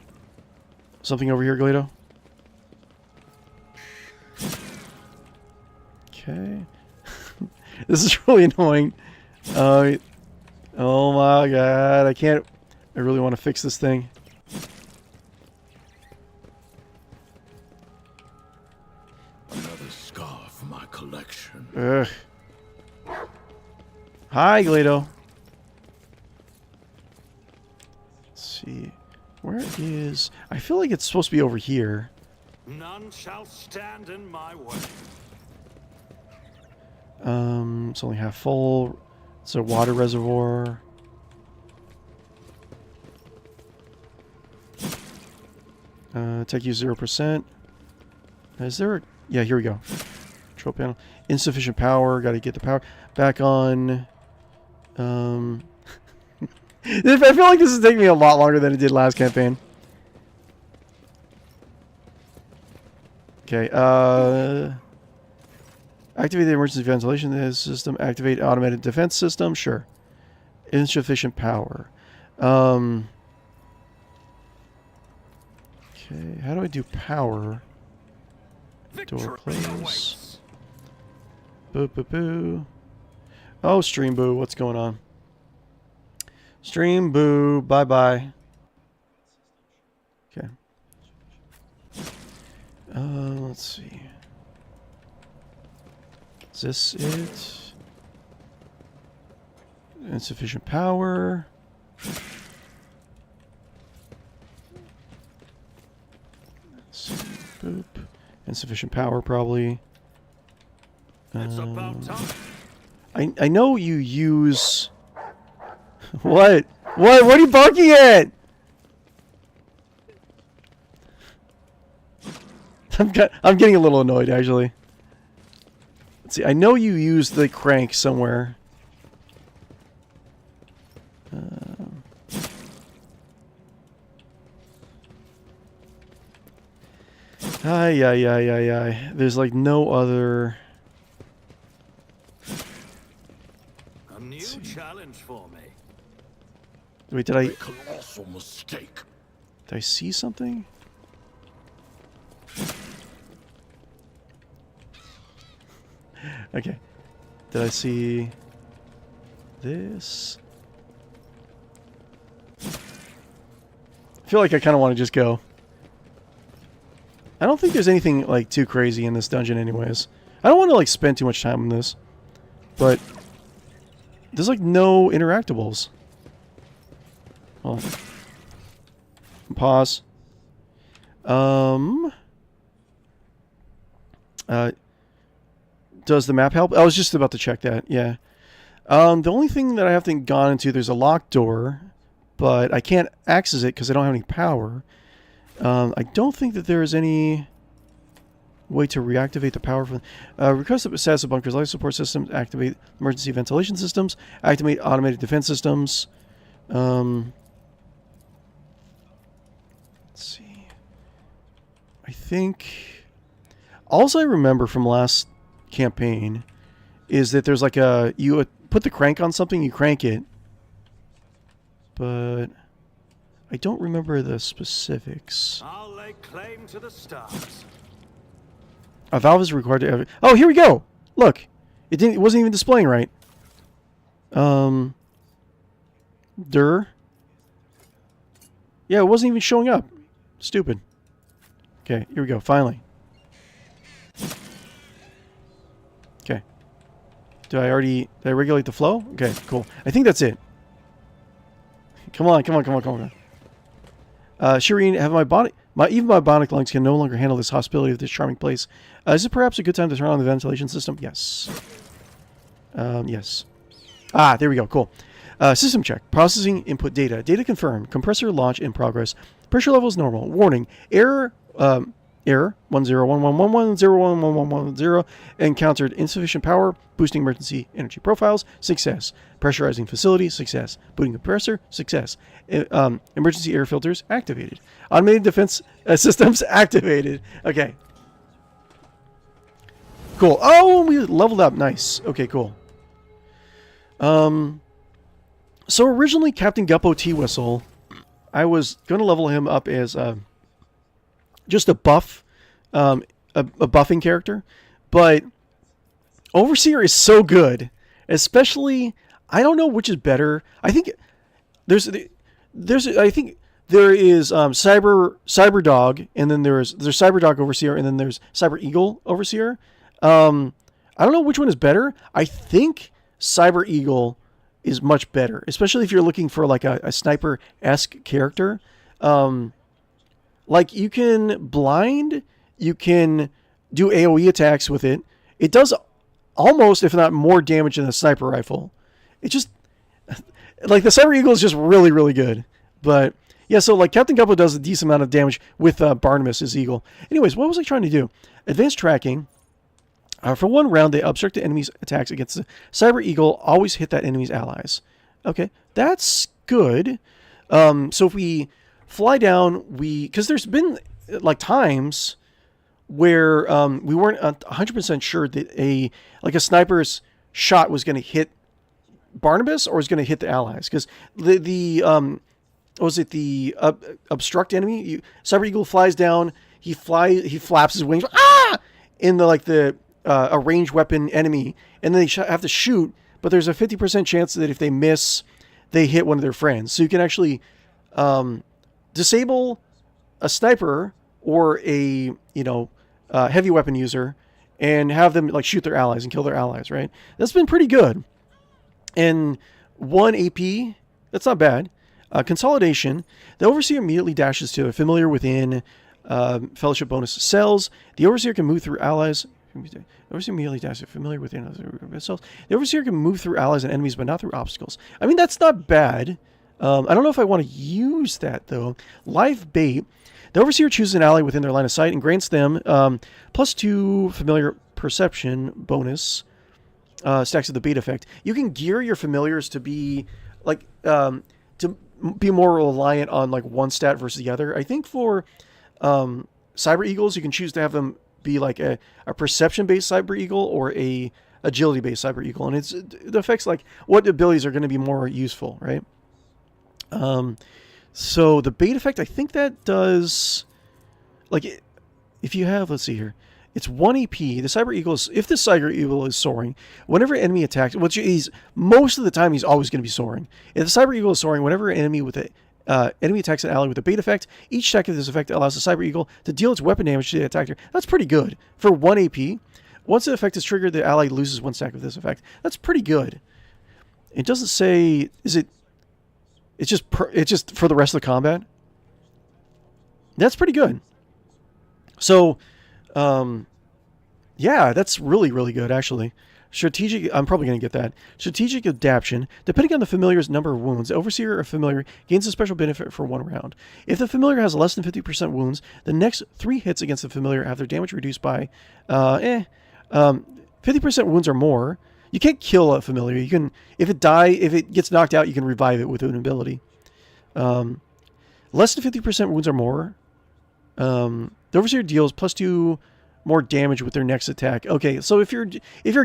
Something over here, 𝕿𝖗? Okay. This is really annoying. Oh my god, I can't... I really want to fix this thing. Another scar for my collection. Ugh. Hi, 𝕿𝖗. Let's see. Where is... I feel like it's supposed to be over here. None shall stand in my way. It's only half full. It's a water reservoir. Tech use 0%. Is there a... Yeah, here we go. Control panel. Insufficient power. Got to get the power back on. I feel like this is taking me a lot longer than it did last campaign. Okay, activate the emergency ventilation system. Activate automated defense system. Sure. Insufficient power. Okay, how do I do power? Door close. Boo boo boo. Oh, Stream Boo, what's going on? Stream Boo, bye bye. Okay. Let's see. Is this it? Insufficient power. Let's see. Boop. Insufficient power, probably. It's about time. I know you use... What? What? What are you barking at? I'm getting a little annoyed, actually. Let's see. I know you use the crank somewhere. Ay. There's like no other... A new challenge for me. Wait, did I Colossal mistake. see something? Okay. Did I see this? I feel like I kind of want to just go. I don't think there's anything like too crazy in this dungeon anyways. I don't want to like spend too much time on this. But there's like no interactables. Hold on. Pause. Does the map help? I was just about to check that. Yeah. The only thing that I haven't gone into, there's a locked door, but I can't access it because I don't have any power. I don't think that there is any way to reactivate the power from... request the status of bunkers, life support systems, activate emergency ventilation systems, activate automated defense systems. Let's see. I think... All I remember from last campaign is that there's like a... You put the crank on something, you crank it. But... I don't remember the specifics. I'll lay claim to the stars. A valve is required to... Oh, here we go! Look! It wasn't even displaying right. Yeah, it wasn't even showing up. Stupid. Okay, here we go, finally. Okay. Did I regulate the flow? Okay, cool. I think that's it. Come on. Shireen, have even my bionic lungs can no longer handle this hospitality of this charming place. Is it perhaps a good time to turn on the ventilation system? Yes. Yes. Ah, there we go. Cool. System check. Processing input data. Data confirmed. Compressor launch in progress. Pressure level is normal. Warning. Error. Error. 101111011110. Encountered insufficient power. Boosting emergency energy profiles. Success. Pressurizing facility. Success. Booting compressor. Success. Emergency air filters activated. Automated defense systems activated. Okay. Cool. Oh, we leveled up. Nice. Okay, cool. So originally Captain Guppo Teawhistle, I was going to level him up as just a buff, a buffing character. But Overseer is so good, especially, I don't know which is better. I think I think there is Cyber Dog, and then there's Cyber Dog Overseer, and then there's Cyber Eagle Overseer. I don't know which one is better. I think Cyber Eagle is much better, especially if you're looking for like a sniper-esque character. Like you can blind, you can do AoE attacks with it. It does almost, if not more damage than a sniper rifle. It just, like the Cyber Eagle is just really, really good. But yeah, so like Captain Guppo does a decent amount of damage with Barnabas, his eagle. Anyways, what was I trying to do? Advanced tracking. For 1 round, they obstruct the enemy's attacks against the Cyber Eagle. Always hit that enemy's allies. Okay, that's good. So if we fly down, because there's been like times where we weren't 100% sure that a sniper's shot was going to hit Barnabas or was going to hit the allies, because the obstruct enemy, Cyber Eagle flies down, he flaps his wings in the a ranged weapon enemy, and then they have to shoot, but there's a 50% chance that if they miss, they hit one of their friends. So you can actually disable a sniper or a heavy weapon user and have them like shoot their allies and kill their allies, right? That's been pretty good. And 1 AP, that's not bad. Consolidation, the Overseer immediately dashes to a familiar within Fellowship bonus cells. The Overseer can move through allies. The Overseer immediately dashes to a familiar within cells. The Overseer can move through allies and enemies, but not through obstacles. I mean, that's not bad. I don't know if I want to use that, though. Live bait. The Overseer chooses an ally within their line of sight and grants them +2 familiar perception bonus. Stacks of the bait effect. You can gear your familiars to be like to be more reliant on like one stat versus the other. I think for Cyber Eagles, you can choose to have them be like a perception-based Cyber Eagle or a agility-based Cyber Eagle, and it affects like what abilities are going to be more useful, right? So the bait effect, I think that does, like, if you have, let's see here, it's 1 AP. The Cyber Eagle is, if the Cyber Eagle is soaring, whenever an enemy attacks, which he's, most of the time he's always going to be soaring. If the Cyber Eagle is soaring, whenever an enemy with enemy attacks an ally with a bait effect, each attack of this effect allows the Cyber Eagle to deal its weapon damage to the attacker. That's pretty good. For 1 AP, once the effect is triggered, the ally loses 1 stack of this effect. That's pretty good. It doesn't say, it's just for the rest of the combat. That's pretty good. So, yeah, that's really, really good, actually. Strategic, I'm probably going to get that. Strategic adaptation. Depending on the familiar's number of wounds, the Overseer or familiar gains a special benefit for 1 round. If the familiar has less than 50% wounds, the next 3 hits against the familiar have their damage reduced by 50% wounds or more. You can't kill a familiar. You can, if it gets knocked out, you can revive it with an ability. Less than 50% wounds or more. The Overseer deals +2 more damage with their next attack. Okay, so if you're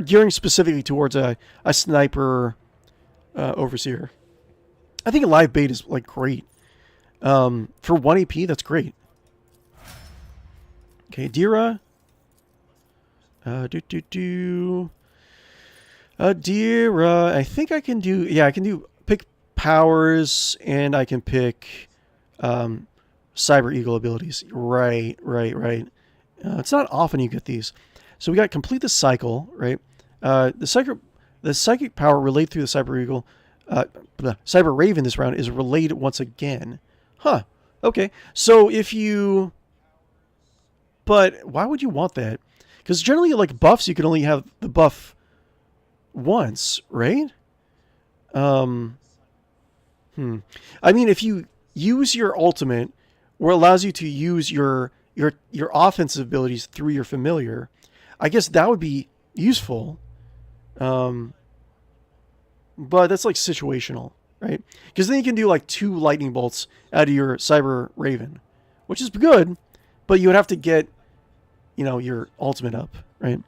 gearing specifically towards a sniper Overseer, I think a live bait is like great. For 1 AP, that's great. Okay, Dira. Dira. I think I can do. Yeah, I can do pick powers, and I can pick Cyber Eagle abilities. Right. It's not often you get these. So we got complete the cycle, right? The psychic power relayed through the Cyber Eagle, the Cyber Raven this round is relayed once again. Huh. Okay. So but why would you want that? Because generally, like buffs, you can only have the buff once, right? I mean, if you use your ultimate, or allows you to use your offensive abilities through your familiar, I guess that would be useful. But that's like situational, right? Because then you can do like 2 lightning bolts out of your Cyber Raven, which is good, but you would have to get, your ultimate up, right?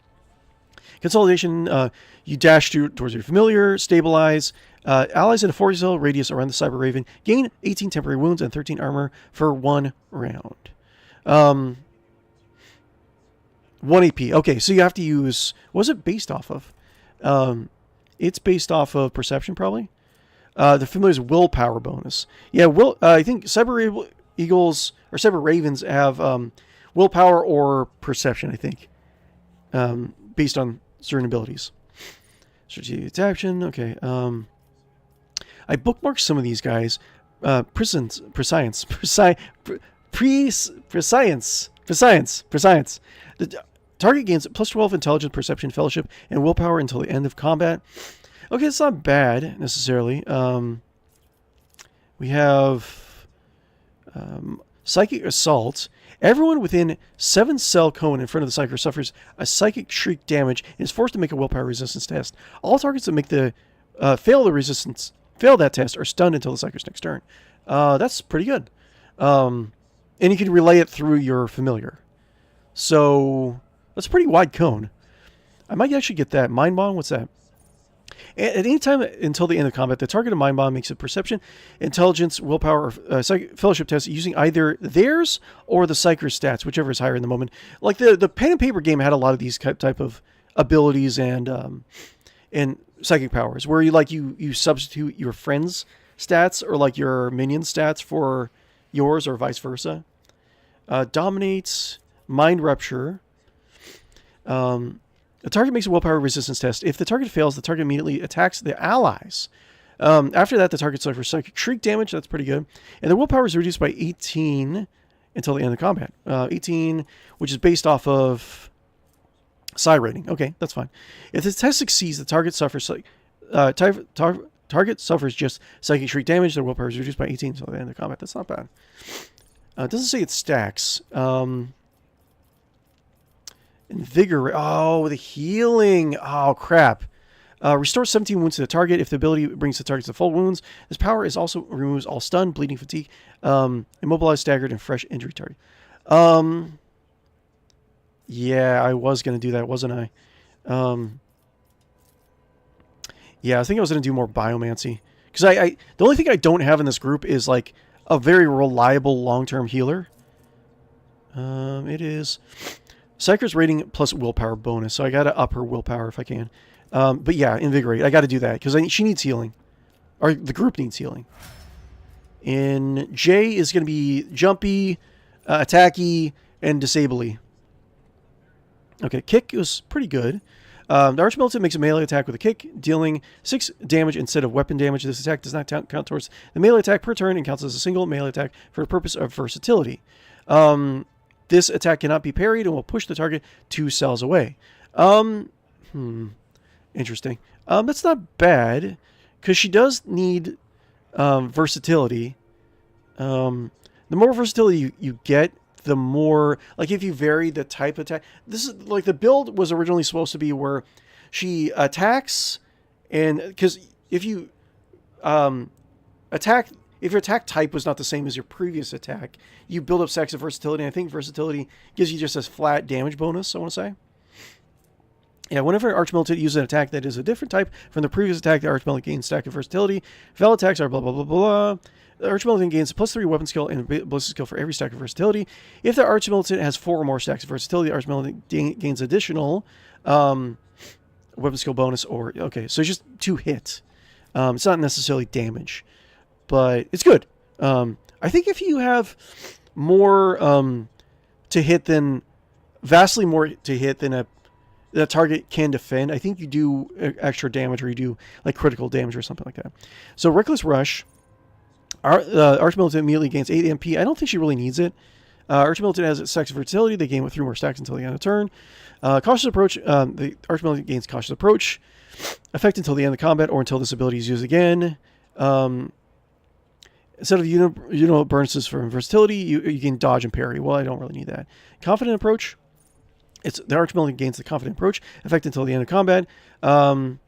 Consolidation, you dash towards your familiar, stabilize. Allies in a 40-cell radius around the Cyber Raven gain 18 temporary wounds and 13 armor for 1 round. 1 AP. Okay, so you have to use... What was it based off of? It's based off of perception, probably. The familiar's willpower bonus. Yeah, I think Cyber Eagles or Cyber Ravens have willpower or perception, I think. Based on certain abilities. Strategic action. Okay. I bookmarked some of these guys. Prescience. The target gains plus 12 intelligence, perception, fellowship, and willpower until the end of combat. Okay, it's not bad necessarily. We have psychic assault. Everyone within 7-cell cone in front of the psyker suffers a psychic shriek damage and is forced to make a willpower resistance test. All targets that make the fail that test are stunned until the psyker's next turn. That's pretty good. And you can relay it through your familiar. So that's a pretty wide cone. I might actually get that. Mind Bomb, what's that? At any time until the end of combat, the target of Mind Bomb makes a perception, intelligence, willpower, or fellowship test using either theirs or the psyker's stats, whichever is higher in the moment. Like the pen and paper game had a lot of these type of abilities and psychic powers, where you substitute your friend's stats or like your minion stats for yours or vice versa. Dominates, Mind Rupture. The target makes a willpower resistance test. If the target fails, the target immediately attacks the allies. After that, the target suffers psychic shriek damage. That's pretty good. And the willpower is reduced by 18 until the end of combat. 18, which is based off of psi rating. Okay, that's fine. If the test succeeds, the target suffers target suffers just psychic shriek damage. Their willpower is reduced by 18 until the end of combat. That's not bad. It doesn't say it stacks. Invigorate. Oh, the healing. Oh, crap. Restore 17 wounds to the target. If the ability brings the target to full wounds, this power is also removes all stun, bleeding, fatigue, immobilized, staggered, and fresh injury target. Yeah, I was going to do that, wasn't I? Yeah, I think I was going to do more biomancy. Because the only thing I don't have in this group is like a very reliable long-term healer. It is... Psyker's rating plus willpower bonus, so I got to up her willpower if I can. But yeah, Invigorate. I got to do that because she needs healing. Or the group needs healing. And J is going to be Jumpy, Attacky, and Disably. Okay, Kick was pretty good. The Archmilitant makes a melee attack with a kick, dealing 6 damage instead of weapon damage. This attack does not count towards the melee attack per turn and counts as a single melee attack for the purpose of versatility. This attack cannot be parried and will push the target 2 cells away. Interesting. That's not bad, because she does need versatility. The more versatility you get, the more... Like, if you vary the type of attack... This is, like, the build was originally supposed to be where she attacks, and... Because if you attack... If your attack type was not the same as your previous attack, you build up stacks of versatility. And I think versatility gives you just a flat damage bonus, I want to say. Yeah, whenever an Archmilitant uses an attack that is a different type from the previous attack, the Archmilitant gains stack of versatility. Val attacks are blah, blah, blah, blah. The Archmilitant gains +3 weapon skill and ballistic skill for every stack of versatility. If the Archmilitant has 4 or more stacks of versatility, the Archmilitant gains additional weapon skill bonus. Or okay, so it's just 2 hit. It's not necessarily damage. But it's good. I think if you have more to hit than... Vastly more to hit than a target can defend, I think you do extra damage or you do like critical damage or something like that. So Reckless Rush. Archmilitant immediately gains 8 MP. I don't think she really needs it. Archmilitant has stacks of versatility. They gain with 3 more stacks until the end of the turn. Cautious Approach. The Archmilitant gains Cautious Approach. Effect until the end of combat or until this ability is used again. Instead of unit bonuses for versatility, you gain dodge and parry. Well, I don't really need that. Confident Approach. The Archmilitant gains the Confident Approach. Effect until the end of combat. Gains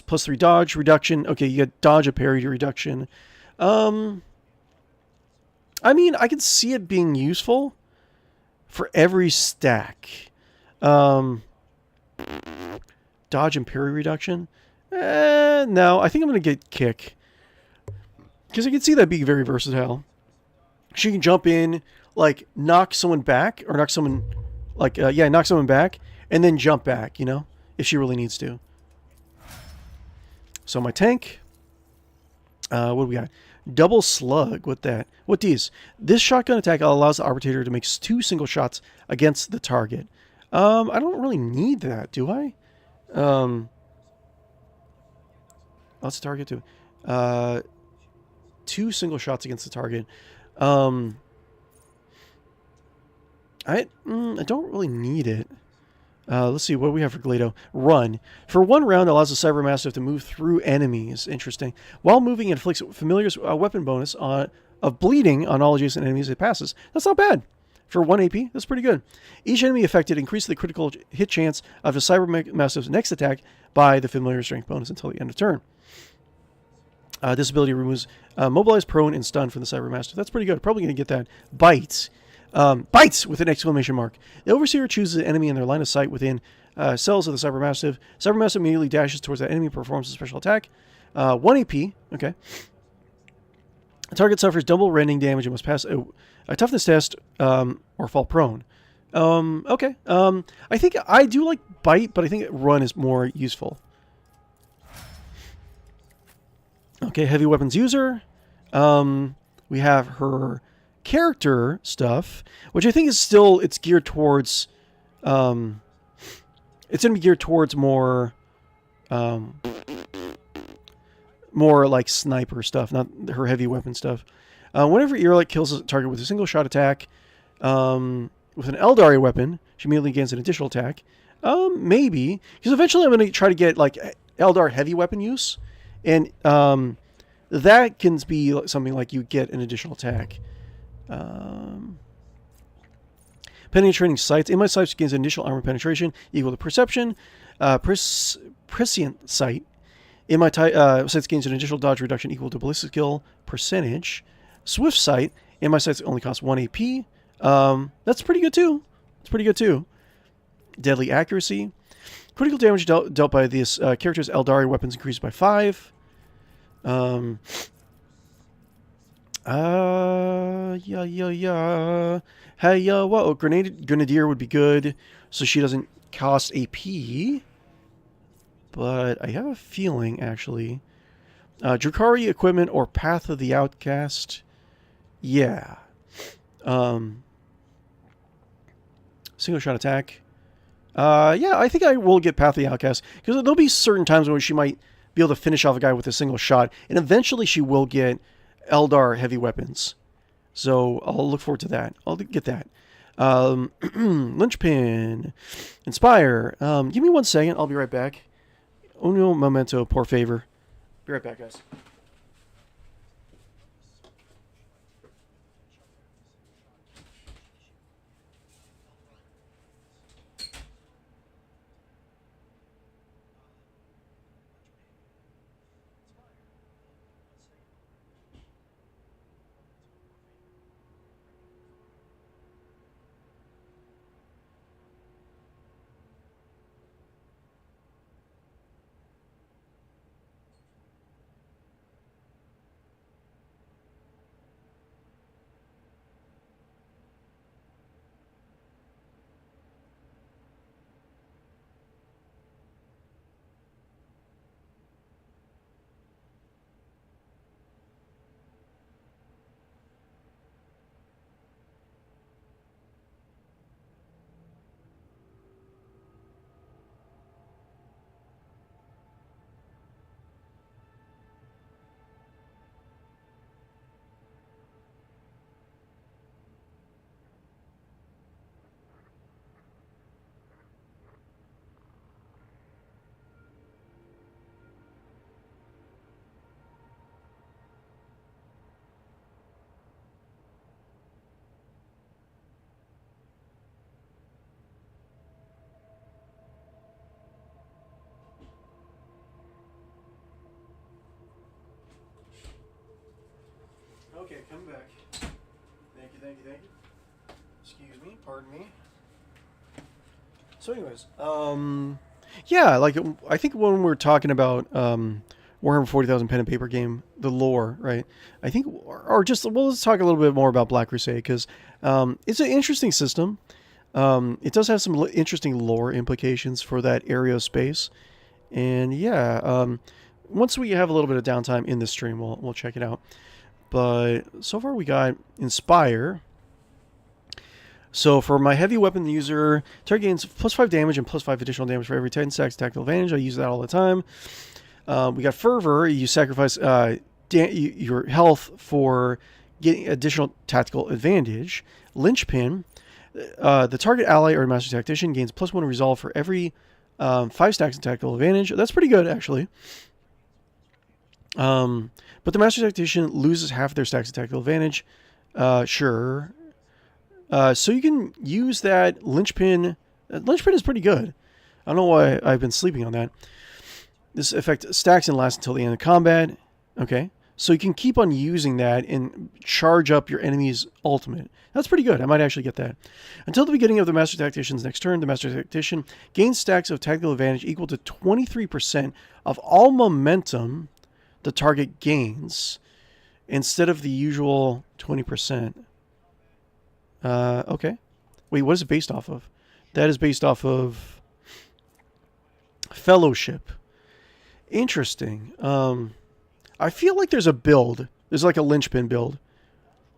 +3 dodge. Reduction. Okay, you get dodge, a parry, to reduction. I mean, I can see it being useful for every stack. Dodge and parry reduction. No, I think I'm going to get Kick. Because I can see that being very versatile. She can jump in, like knock someone back or knock someone knock someone back and then jump back, you know, if she really needs to. So my tank, what do we got? Double slug. What that? What these? This shotgun attack allows the arbitrator to make 2 single shots against the target. I don't really need that, do I? Let's target to 2 single shots against the target. I don't really need it. Let's see what do we have for 𝕿𝖗𝖆𝖊𝖊𝖗. Run. For 1 round, allows the cybermastiff to move through enemies. Interesting. While moving, it inflicts familiar's weapon bonus of bleeding on all adjacent enemies it passes. That's not bad. For 1 AP, that's pretty good. Each enemy affected increases the critical hit chance of the cybermastiff's next attack by the familiar strength bonus until the end of turn. This ability removes mobilized, prone, and stun from the cybermastiff. That's pretty good. Probably going to get that. Bite. Bites with an exclamation mark. The overseer chooses an enemy in their line of sight within cells of the cybermastiff. Cybermastiff immediately dashes towards that enemy and performs a special attack. 1 AP. Okay. The target suffers double rending damage and must pass a toughness test or fall prone. Okay. I think I do like bite, but I think run is more useful. Okay, heavy weapons user. We have her character stuff, which I think is still, it's geared towards, it's going to be geared towards more like sniper stuff, not her heavy weapon stuff. Whenever 𝕿𝖆𝖊𝖊𝖊𝖚 kills a target with a single shot attack, with an 𝕿𝖗𝖆𝖊𝖊𝖊𝖚 weapon, she immediately gains an additional attack. Maybe, because eventually I'm going to try to get like 𝕿𝖗𝖊𝖊𝖊𝖚 heavy weapon use, and that can be something like you get an additional attack. Penetrating sights. In my sights gains initial armor penetration equal to perception. Prescient sight. In my sights gains an additional dodge reduction equal to ballistic skill percentage. Swift sight. In my sights only costs 1 AP. That's pretty good too. It's pretty good too. Deadly accuracy. Critical damage dealt by this character's 𝕿𝖗𝖊𝖊𝖊 weapons increased by 5. Hey, what? Grenadier would be good, so she doesn't cost AP. But I have a feeling, actually. Drukhari equipment or Path of the Outcast. Yeah. Single shot attack. Yeah, I think I will get Path of the Outcast, because there'll be certain times when she might be able to finish off a guy with a single shot, and eventually she will get 𝕿𝖗𝖊𝖊𝖊 heavy weapons. So I'll look forward to that. I'll get that. Linchpin. Inspire. Give me 1 second. I'll be right back. Uno momento, por favor. Be right back, guys. Okay, come back. Thank you. Excuse me, pardon me. So anyways, yeah, like, I think when we're talking about Warhammer 40,000 pen and paper game, the lore, right? I think, or just, well, let's talk a little bit more about Black Crusade, because it's an interesting system. It does have some interesting lore implications for that area of space. And yeah, once we have a little bit of downtime in this stream, we'll check it out. But so far we got Inspire. So for my heavy weapon user, target gains +5 damage and +5 additional damage for every 10 stacks tactical advantage. I use that all the time. We got Fervor. You sacrifice your health for getting additional tactical advantage. Linchpin. The target ally or master tactician gains +1 resolve for every 5 stacks of tactical advantage. That's pretty good, actually. But the master tactician loses half their stacks of tactical advantage. Sure. So you can use that linchpin. Linchpin is pretty good. I don't know why I've been sleeping on that. This effect stacks and lasts until the end of combat. Okay. So you can keep on using that and charge up your enemy's ultimate. That's pretty good. I might actually get that. Until the beginning of the Master Tactician's next turn, the Master Tactician gains stacks of tactical advantage equal to 23% of all momentum the target gains, instead of the usual 20%. Okay. Wait, what is it based off of? That is based off of Fellowship. Interesting. I feel like there's a build. There's like a linchpin build.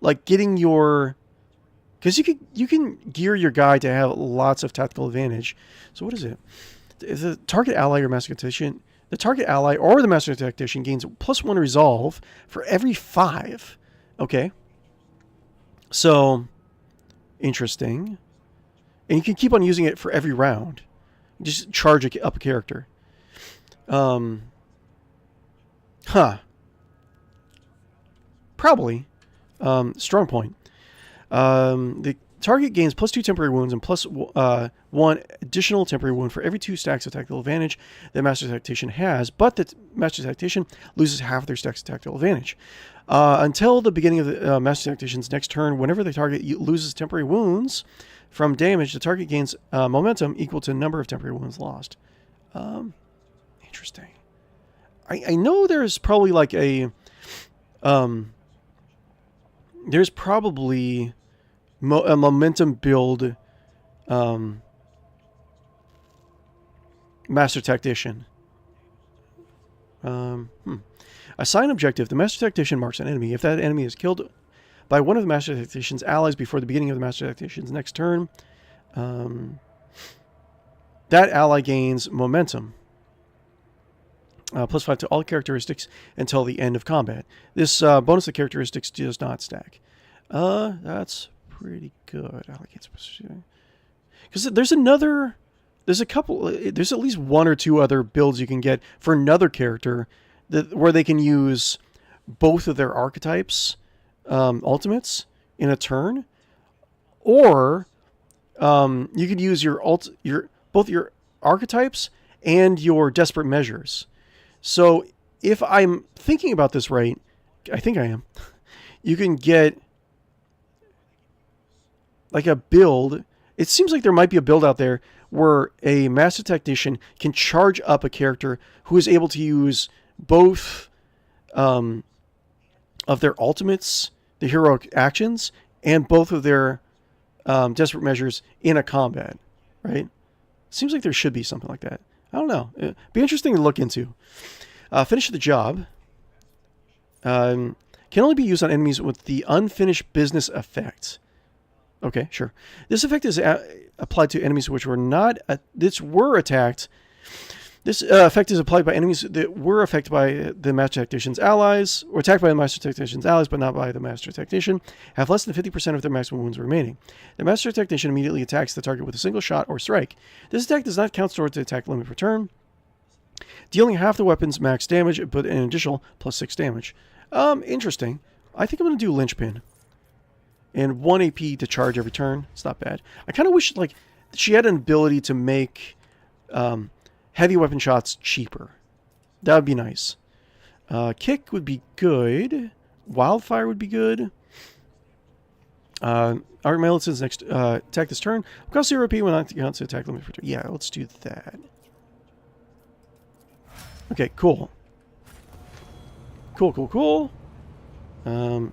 Like getting your... Because you can gear your guy to have lots of tactical advantage. So what is it? If the target ally or master tactician... The target ally or the master tactician gains +1 resolve for every 5. Okay. So, interesting. And you can keep on using it for every round. Just charge up a character. Probably. Strong point. The target gains +2 temporary wounds and +1 additional temporary wound for every 2 stacks of tactical advantage the Master Tactician has, but the Master Tactician loses half their stacks of tactical advantage. Until the beginning of the Master Tactician's next turn, whenever the target loses temporary wounds from damage, the target gains momentum equal to the number of temporary wounds lost. Interesting. I know there's probably like a... there's probably... a momentum build Master Tactician. Assign objective. The Master Tactician marks an enemy. If that enemy is killed by one of the Master Tactician's allies before the beginning of the Master Tactician's next turn, that ally gains momentum. +5 to all characteristics until the end of combat. This bonus of characteristics does not stack. That's pretty good. Because there's a couple, there's at least 1 or 2 other builds you can get for another character where they can use both of their archetypes, ultimates in a turn, or you could use both your archetypes and your desperate measures. So if I'm thinking about this right, I think I am, you can get like a build. It seems like there might be a build out there where a Master Tactician can charge up a character who is able to use both of their ultimates, the heroic actions, and both of their desperate measures in a combat, right? Seems like there should be something like that. I don't know. It'd be interesting to look into. Finish the job. Can only be used on enemies with the unfinished business effect. Okay, sure. This effect is applied to enemies which were were attacked. This effect is applied by enemies that were affected by the Master Tactician's allies, or attacked by the Master Tactician's allies, but not by the Master Tactician, have less than 50% of their maximum wounds remaining. The Master Tactician immediately attacks the target with a single shot or strike. This attack does not count towards the attack limit per turn, dealing half the weapon's max damage, but an additional +6 damage. Interesting. I think I'm going to do Linchpin. And 1 AP to charge every turn. It's not bad. I kind of wish like she had an ability to make heavy weapon shots cheaper. That would be nice. Kick would be good. Wildfire would be good. Art Militant's next attack this turn. Cost 0 AP when not counts the attack limit for turn. Yeah, let's do that. Okay, cool. Cool. The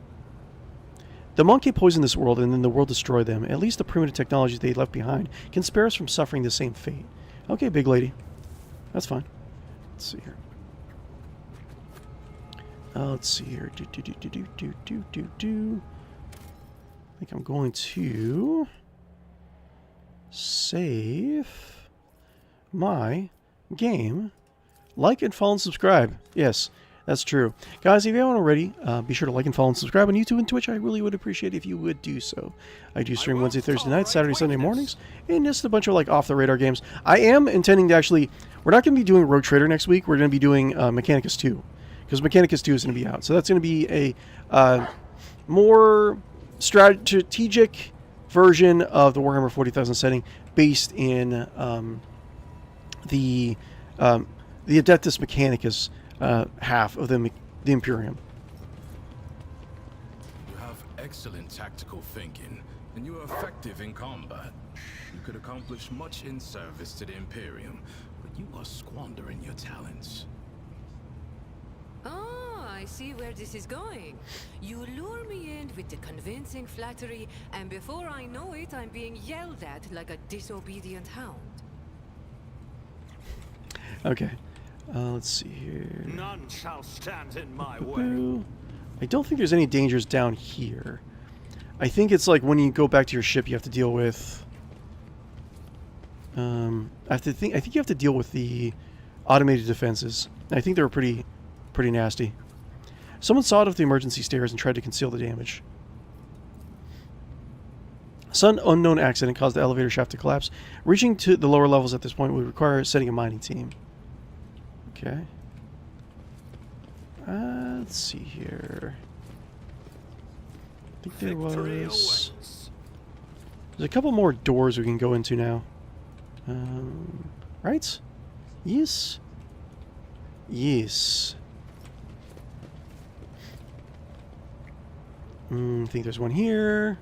monkey poisoned this world, and then the world destroyed them. At least the primitive technology they left behind can spare us from suffering the same fate. Okay, big lady. That's fine. Let's see here. Let's see here. I think I'm going to save my game. Like and follow and subscribe. Yes, that's true. Guys, if you haven't already, be sure to like and follow and subscribe on YouTube and Twitch. I really would appreciate it if you would do so. I do stream Wednesday, Thursday nights, Saturday, Sunday mornings, and just a bunch of like off-the-radar games. I am intending to actually... We're not going to be doing Rogue Trader next week. We're going to be doing Mechanicus 2. Because Mechanicus 2 is going to be out. So that's going to be a more strategic version of the Warhammer 40,000 setting based in the Adeptus Mechanicus half of the Imperium. You have excellent tactical thinking, and you are effective in combat. You could accomplish much in service to the Imperium, but you are squandering your talents. Oh, I see where this is going. You lure me in with the convincing flattery, and before I know it, I'm being yelled at like a disobedient hound. Okay. Let's see here. None shall stand in my way. I don't think there's any dangers down here. I think it's like when you go back to your ship, you have to deal with... I think you have to deal with the automated defenses. I think they were pretty nasty. Someone sawed off the emergency stairs and tried to conceal the damage. Some unknown accident caused the elevator shaft to collapse. Reaching to the lower levels at this point would require setting a mining team. Okay. Let's see here. I think there was... There's a couple more doors we can go into now. Right? Yes. Yes. I think there's one here.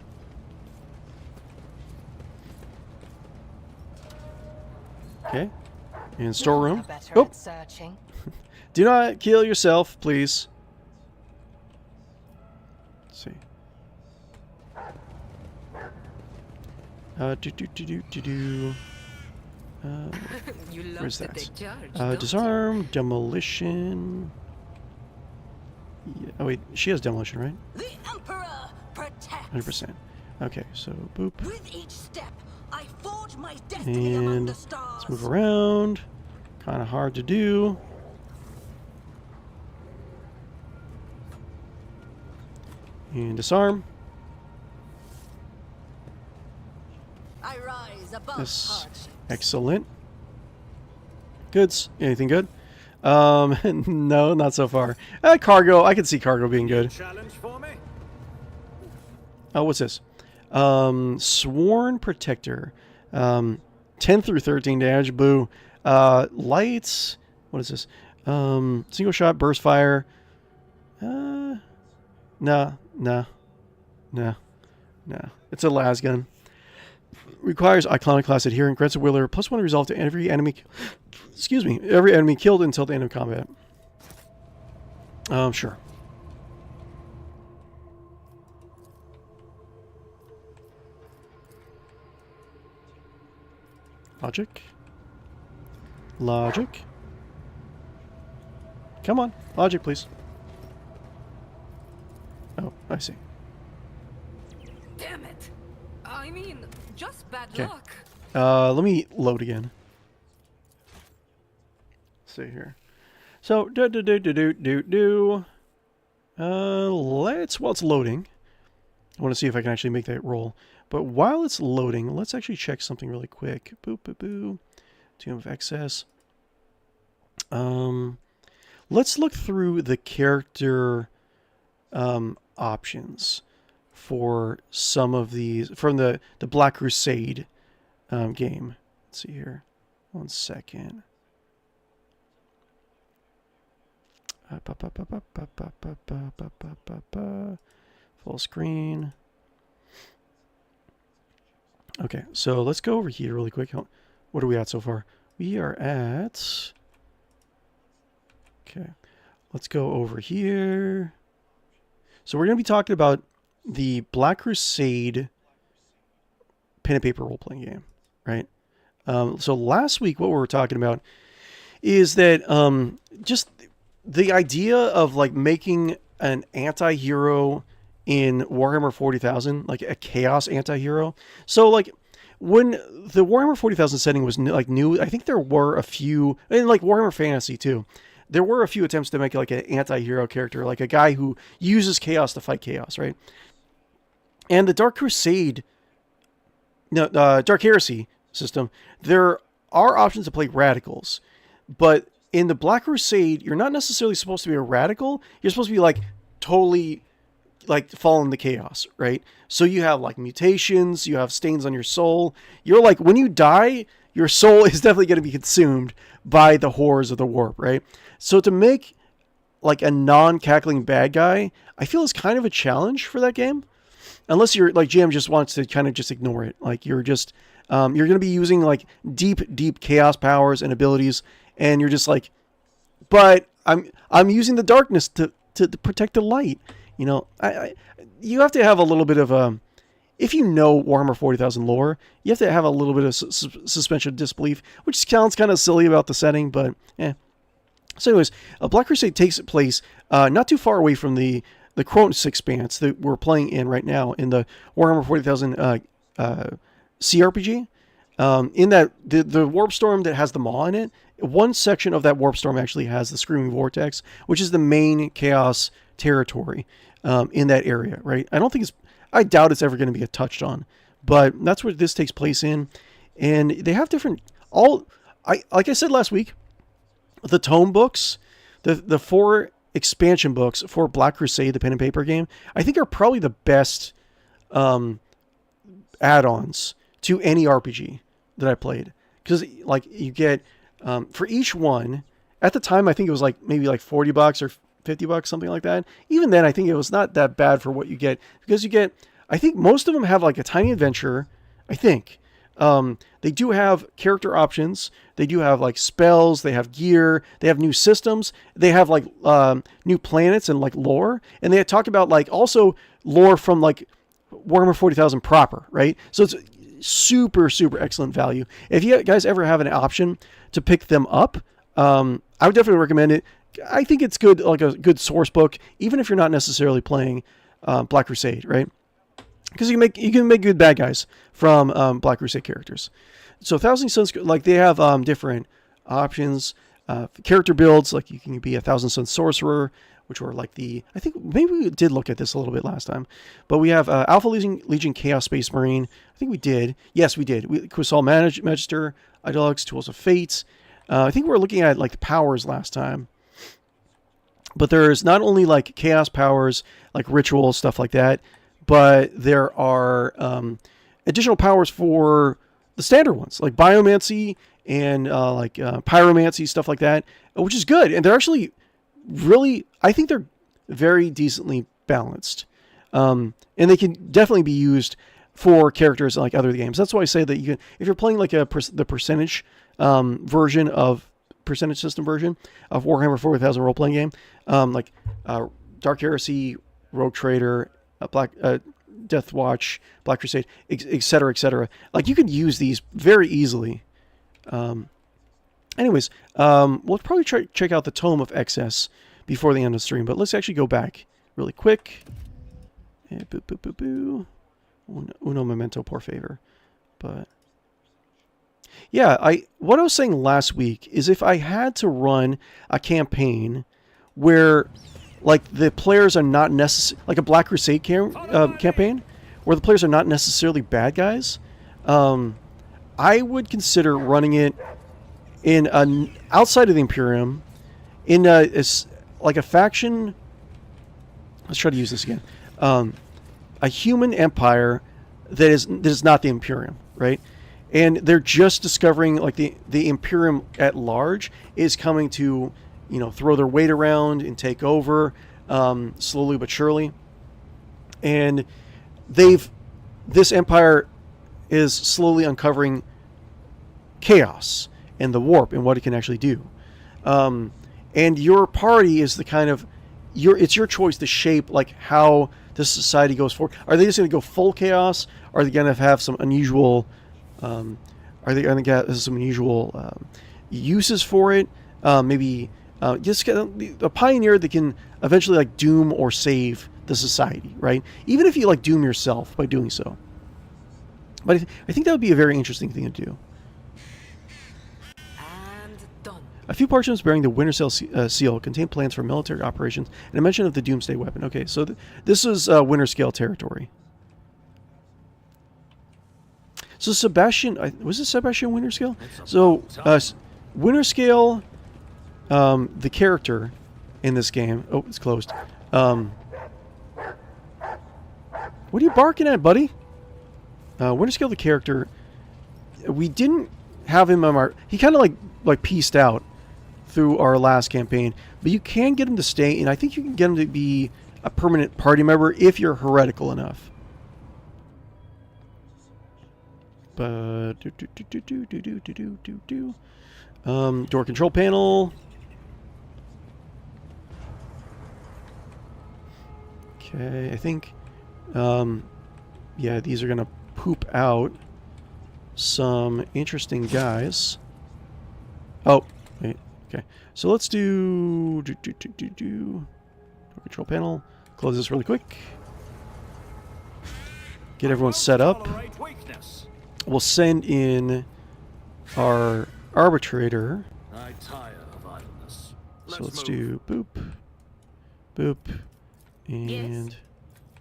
Okay. And storeroom. Oh. Do not kill yourself, please. Let's see. Where's that? Disarm, demolition. Yeah. Oh wait, she has demolition, right? The Emperor protects. 100%. Okay, so boop. With each step, I forge my destiny among the And stars. let's move around. Kind of hard to do. And disarm. I rise above Yes. hardships. Excellent. Goods. Anything good? No, not so far. Cargo. I can see cargo being good. Challenge for me? Oh, what's this? Sworn Protector. 10 through 13 damage. Boo. Lights. What is this? Single shot, burst fire. No. It's a las gun. Requires Iconoclast adherent. Grants a wheeler +1 resolve to every enemy. Excuse me. Every enemy killed until the end of combat. Sure. Logic. Come on. Logic, please. Oh, I see. Damn it! I mean, just bad Okay. luck. Let me load again. Let's see here. So, while it's loading, I want to see if I can actually make that roll. But while it's loading, let's actually check something really quick. Tomb of Excess. Let's look through the character options for some of these from the Black Crusade game. Let's see here. 1 second. Full screen. Okay, so let's go over here really quick. What are we at so far? We are at... Okay. let's go over here. So we're going to be talking about the Black Crusade pen and paper role-playing game, right? So last week, what we were talking about is that just the idea of like making an anti-hero in Warhammer 40,000, like a chaos anti-hero. So like when the Warhammer 40,000 setting was new, I think there were a few, and like Warhammer Fantasy too, there were a few attempts to make like an anti-hero character, like a guy who uses chaos to fight chaos, right? And the Dark Heresy system, there are options to play radicals, but in the Black Crusade, you're not necessarily supposed to be a radical. You're supposed to be like totally like fall into chaos, right? So you have like mutations, you have stains on your soul. You're like, when you die, your soul is definitely going to be consumed by the horrors of the warp, right? So to make like a non-cackling bad guy, I feel is kind of a challenge for that game. Unless you're like GM just wants to kind of just ignore it. Like you're just, you're going to be using like deep chaos powers and abilities. And you're just like, but I'm using the darkness to protect the light. You know, you have to have a little bit of if you know Warhammer 40,000 lore, you have to have a little bit of suspension of disbelief, which sounds kind of silly about the setting, but yeah. So anyways, Black Crusade takes place not too far away from the Kronos expanse that we're playing in right now in the Warhammer 40,000 cRPG. In that the warp storm that has the maw in it, one section of that warp storm actually has the Screaming Vortex, which is the main chaos territory in that area, right? I doubt it's ever going to be touched on, but that's where this takes place in. And they have different, like I said last week, the tome books, the 4 expansion books for Black Crusade, the pen and paper game, I think are probably the best add-ons to any RPG that I played. Because like you get, for each one, at the time I think it was like maybe like $40 or $50, something like that. Even then I think it was not that bad for what you get. Because you get, I think most of them have like a tiny adventure, I think. They do have character options. They do have like spells. They have gear. They have new systems. They have like new planets and like lore. And they talk about like also lore from like Warhammer 40,000 proper, right? So it's super excellent value. If you guys ever have an option to pick them up, I would definitely recommend it. I think it's good, like a good source book, even if you're not necessarily playing Black Crusade, right? Because you can make good bad guys from Black Crusade characters. So Thousand Suns, like they have different options, character builds. Like you can be a Thousand Suns sorcerer, which were like I think maybe we did look at this a little bit last time, but we have Alpha Legion Chaos Space Marine. I think we did. Yes, we did. We saw Magister, Ideologues, Tools of Fate. I think we were looking at like the powers last time. But there's not only like chaos powers, like ritual stuff like that, but there are additional powers for the standard ones, like biomancy and like pyromancy, stuff like that, which is good. And they're actually really, I think they're very decently balanced. And they can definitely be used for characters like other games. That's why I say that you can, if you're playing like the percentage percentage system version of Warhammer 40,000 role-playing game, like Dark Heresy, Rogue Trader, Death Watch, Black Crusade, etc., etc. Like you could use these very easily. Anyways, we'll probably check out the Tome of Excess before the end of the stream, but let's actually go back really quick. Yeah, uno memento por favor. But yeah, what I was saying last week is if I had to run a campaign where like the players are not necessarily, like a Black Crusade campaign, where the players are not necessarily bad guys, I would consider running it in outside of the Imperium, in like a faction. Let's try to use this again. A human empire that is not the Imperium, right? And they're just discovering like the Imperium at large is coming to, throw their weight around and take over slowly but surely. And this empire is slowly uncovering chaos and the warp and what it can actually do. and your party is the kind of it's your choice to shape like how this society goes forward. Are they just going to go full chaos? Are they going to have some unusual? Are they going to get some unusual uses for it? Maybe just get a pioneer that can eventually like doom or save the society, right? Even if you like doom yourself by doing so. But I think that would be a very interesting thing to do. And done. A few parchments bearing the Winterscale seal contain plans for military operations and a mention of the Doomsday weapon. Okay, so this is Winterscale territory. So Sebastian, was it Sebastian Winterscale? So Winterscale, the character in this game. Oh, it's closed. What are you barking at, buddy? Winterscale, the character. We didn't have him on our. He kind of like pieced out through our last campaign, but you can get him to stay, and I think you can get him to be a permanent party member if you're heretical enough. But door control panel. Okay, I think yeah, these are gonna poop out some interesting guys. Oh, wait, okay. So let's do door control panel. Close this really quick. Get everyone set up. We'll send in our arbitrator. I tire of idleness. So let's do boop, boop, and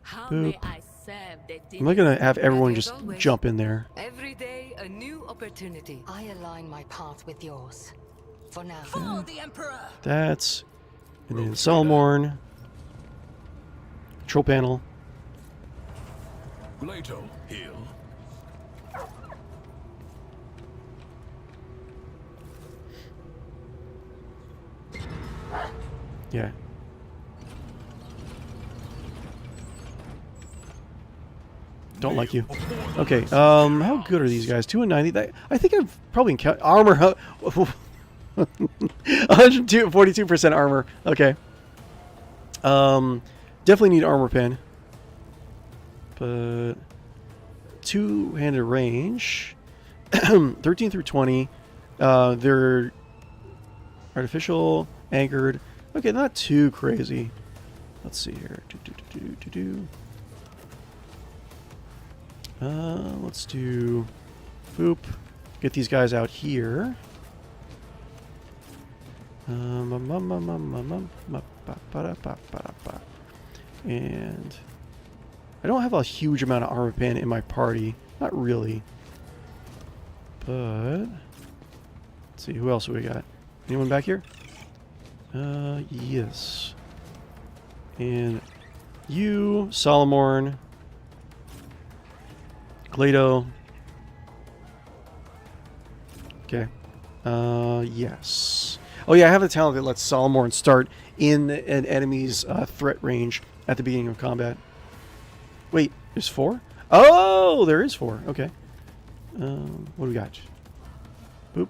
How boop. may I serve the I'm not gonna have everyone As just always. jump in there. Every day, a new opportunity. I align my path with yours. For now. For the Emperor! That's, and then Salmorn. Control panel. Plato, heal. Yeah. Don't like you. Okay, how good are these guys? 290. I think I've probably encountered armor. 42% armor. Okay. Definitely need armor pen. But two-handed range. 13 through 20. They're artificial, anchored. Okay, not too crazy. Let's see here. Let's do boop. Get these guys out here. And I don't have a huge amount of armor pen in my party. Not really. But let's see, who else do we got? Anyone back here? Yes. And you, Salomorn, Glado. Okay. Yes. Oh yeah, I have a talent that lets Salomorn start in an enemy's threat range at the beginning of combat. Wait, there's 4? Oh, there is 4. Okay. What do we got? Boop.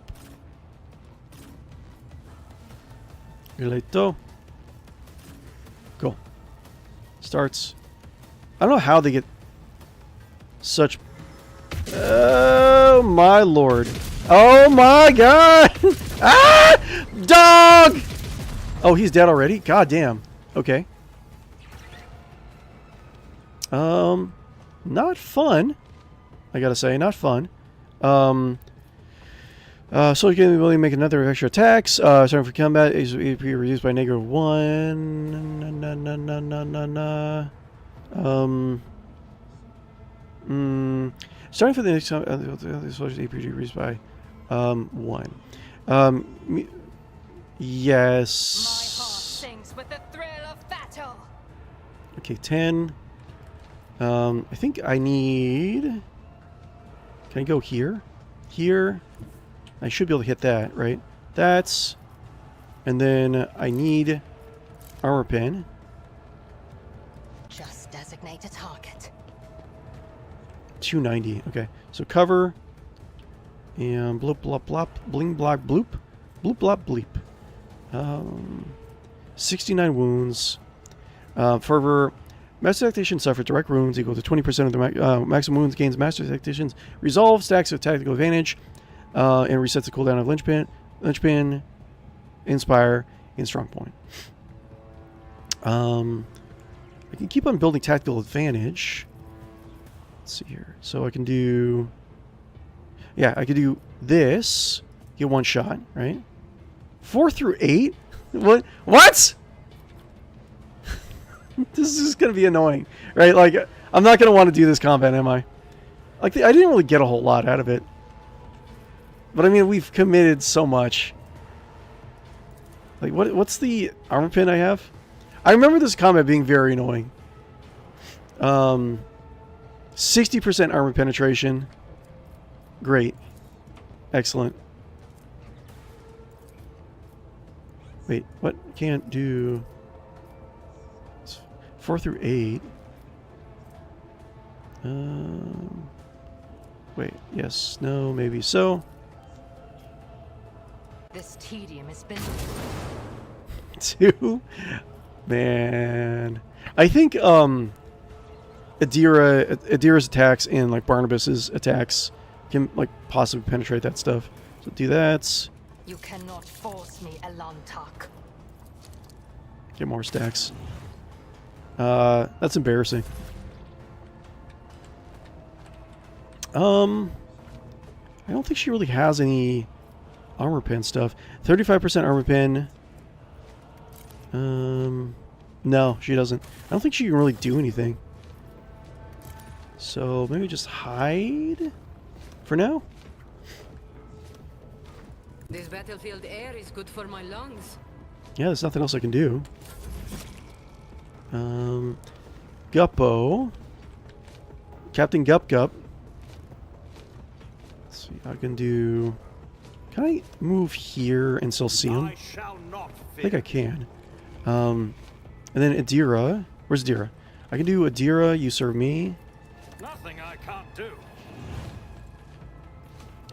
Relato. Cool. Starts. I don't know how they get such... Oh my lord. Oh my god! Ah! Dog! Oh, he's dead already? God damn. Okay. Not fun. I gotta say, not fun. So you can ability to make another extra attacks. Starting for combat is AP reduced by -1. Starting for the next time, AP reduced by 1. Yes. Sings with the thrill of battle. Okay, 10. I think I need... Can I go here? Here. I should be able to hit that, right? That's... And then I need armor pen. Just designate a target. 290. Okay. So cover. And bloop, blop, blop. Bling, block, bloop. Bloop, blop, bleep. 69 wounds. Fervor. Master Tactician suffer direct wounds equal to 20% of the maximum wounds. Gains Master Tactician's resolve, stacks of tactical advantage, and resets the cooldown of Linchpin, Inspire, and Strong Point. I can keep on building tactical advantage. Let's see here. So I can do... Yeah, I could do this. Get one shot, right? 4 through 8? What? What? This is going to be annoying, right? Like, I'm not going to want to do this combat, am I? Like, I didn't really get a whole lot out of it. But, I mean, we've committed so much. Like, what's the armor pin I have? I remember this combat being very annoying. 60% armor penetration. Great. Excellent. Wait, what? Can't do... 4 through 8. Wait, yes, no, maybe so. This tedium has been... 2? Man. I think, Adira's attacks and, like, Barnabas's attacks can, like, possibly penetrate that stuff. So do that. You cannot force me, Elantak. Get more stacks. That's embarrassing. I don't think she really has any armor pen stuff. 35% armor pen. No, she doesn't. I don't think she can really do anything. So maybe just hide for now. This battlefield air is good for my lungs. Yeah, there's nothing else I can do. Guppo. Captain Guppo. Let's see, I can do... Can I move here and still see him? I shall not I think I can. And then Adira. Where's Adira? I can do Adira, you serve me. Nothing I can't do.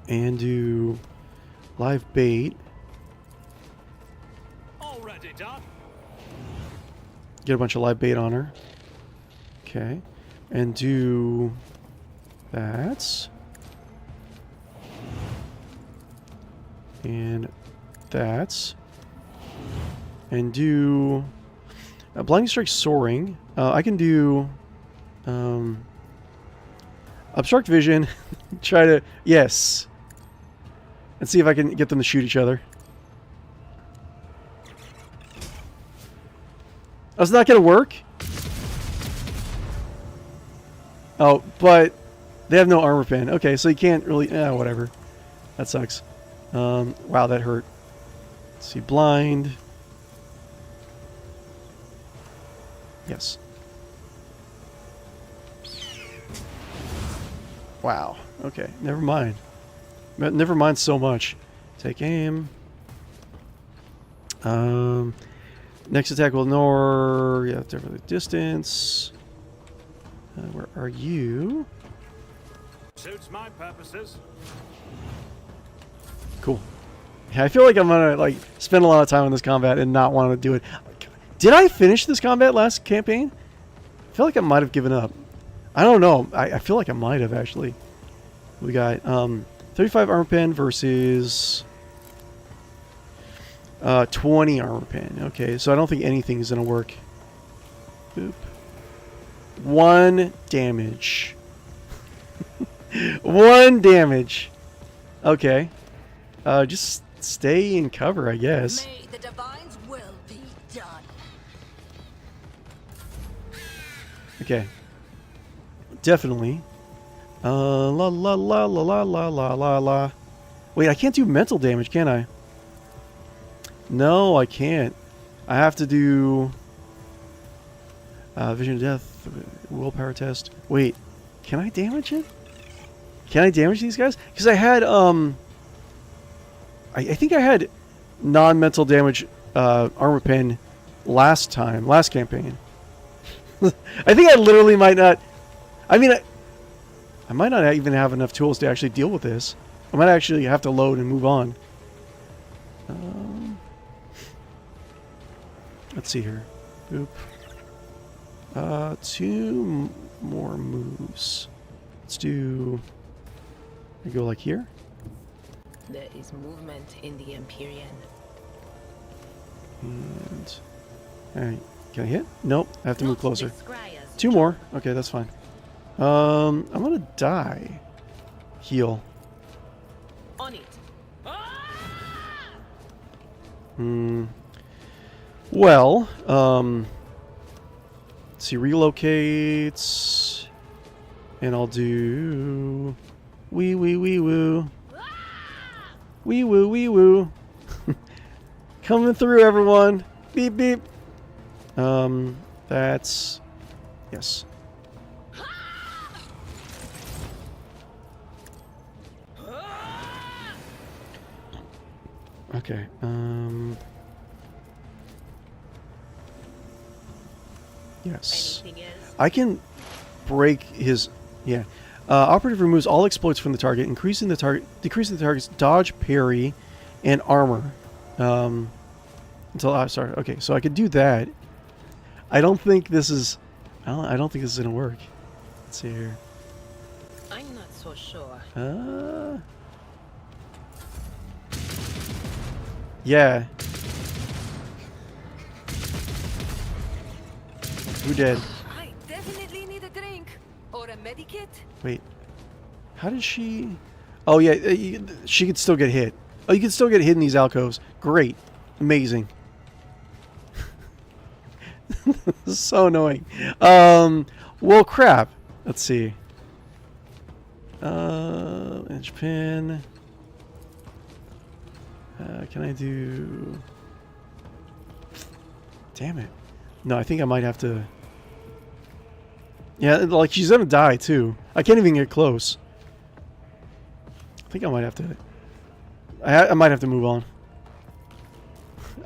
And do live bait. Already done. Get a bunch of live bait on her. Okay. And do that. And that. And do Blinding Strike Soaring. I can do Obstruct Vision. Try to... Yes. And see if I can get them to shoot each other. Oh, it's not going to work? Oh, but they have no armor pen. Okay, so you can't really... whatever. That sucks. Wow, that hurt. Let's see. Blind. Yes. Wow. Okay, never mind. Never mind so much. Take aim. Next attack will ignore... Yeah, the distance. Where are you? Suits my purposes. Cool. Yeah, I feel like I'm gonna like spend a lot of time on this combat and not want to do it. Did I finish this combat last campaign? I feel like I might have given up. I don't know. I feel like I might have actually. We got 35 armor pen versus 20 armor pen. Okay, so I don't think anything is gonna work. Boop. 1 damage. 1 damage. Okay. Just stay in cover, I guess. May the divine's will be done. Okay. Definitely. La la la la la la la la la. Wait, I can't do mental damage, can I? No, I can't. I have to do Vision of Death, willpower test. Wait, can I damage it? Can I damage these guys? Because I had I think I had non-mental damage armor pen last campaign. I think I literally might not... I mean, I might not even have enough tools to actually deal with this. I might actually have to load and move on. Let's see here. Boop. 2 more moves. Let's do... I go like here. There is movement in the Empyrean. And... Alright. Can I hit? Nope. I have to move closer. 𝕿𝖵𝖊𝖊𝖗. 2 more. Okay, that's fine. I'm gonna die. Heal. On it. Well, let's see, relocates, and I'll do wee wee wee woo, wee woo wee woo, coming through, everyone. Beep beep. That's yes. Okay. Yes. Anything else? I can break his... Yeah. Operative removes all exploits from the target, decreasing the target's dodge, parry, and armor. Until... sorry. Okay, so I could do that. I don't think this is... I don't think this is going to work. Let's see here. I'm not so sure. Yeah. Who did? I definitely need a drink or a medikit. Wait. How did she... Oh, yeah. She could still get hit. Oh, you can still get hit in these alcoves. Great. Amazing. This is so annoying. Well, crap. Let's see. Edge pin. Can I do... Damn it. No, I think I might have to... Yeah, like, she's gonna die, too. I can't even get close. I think I might have to... I might have to move on.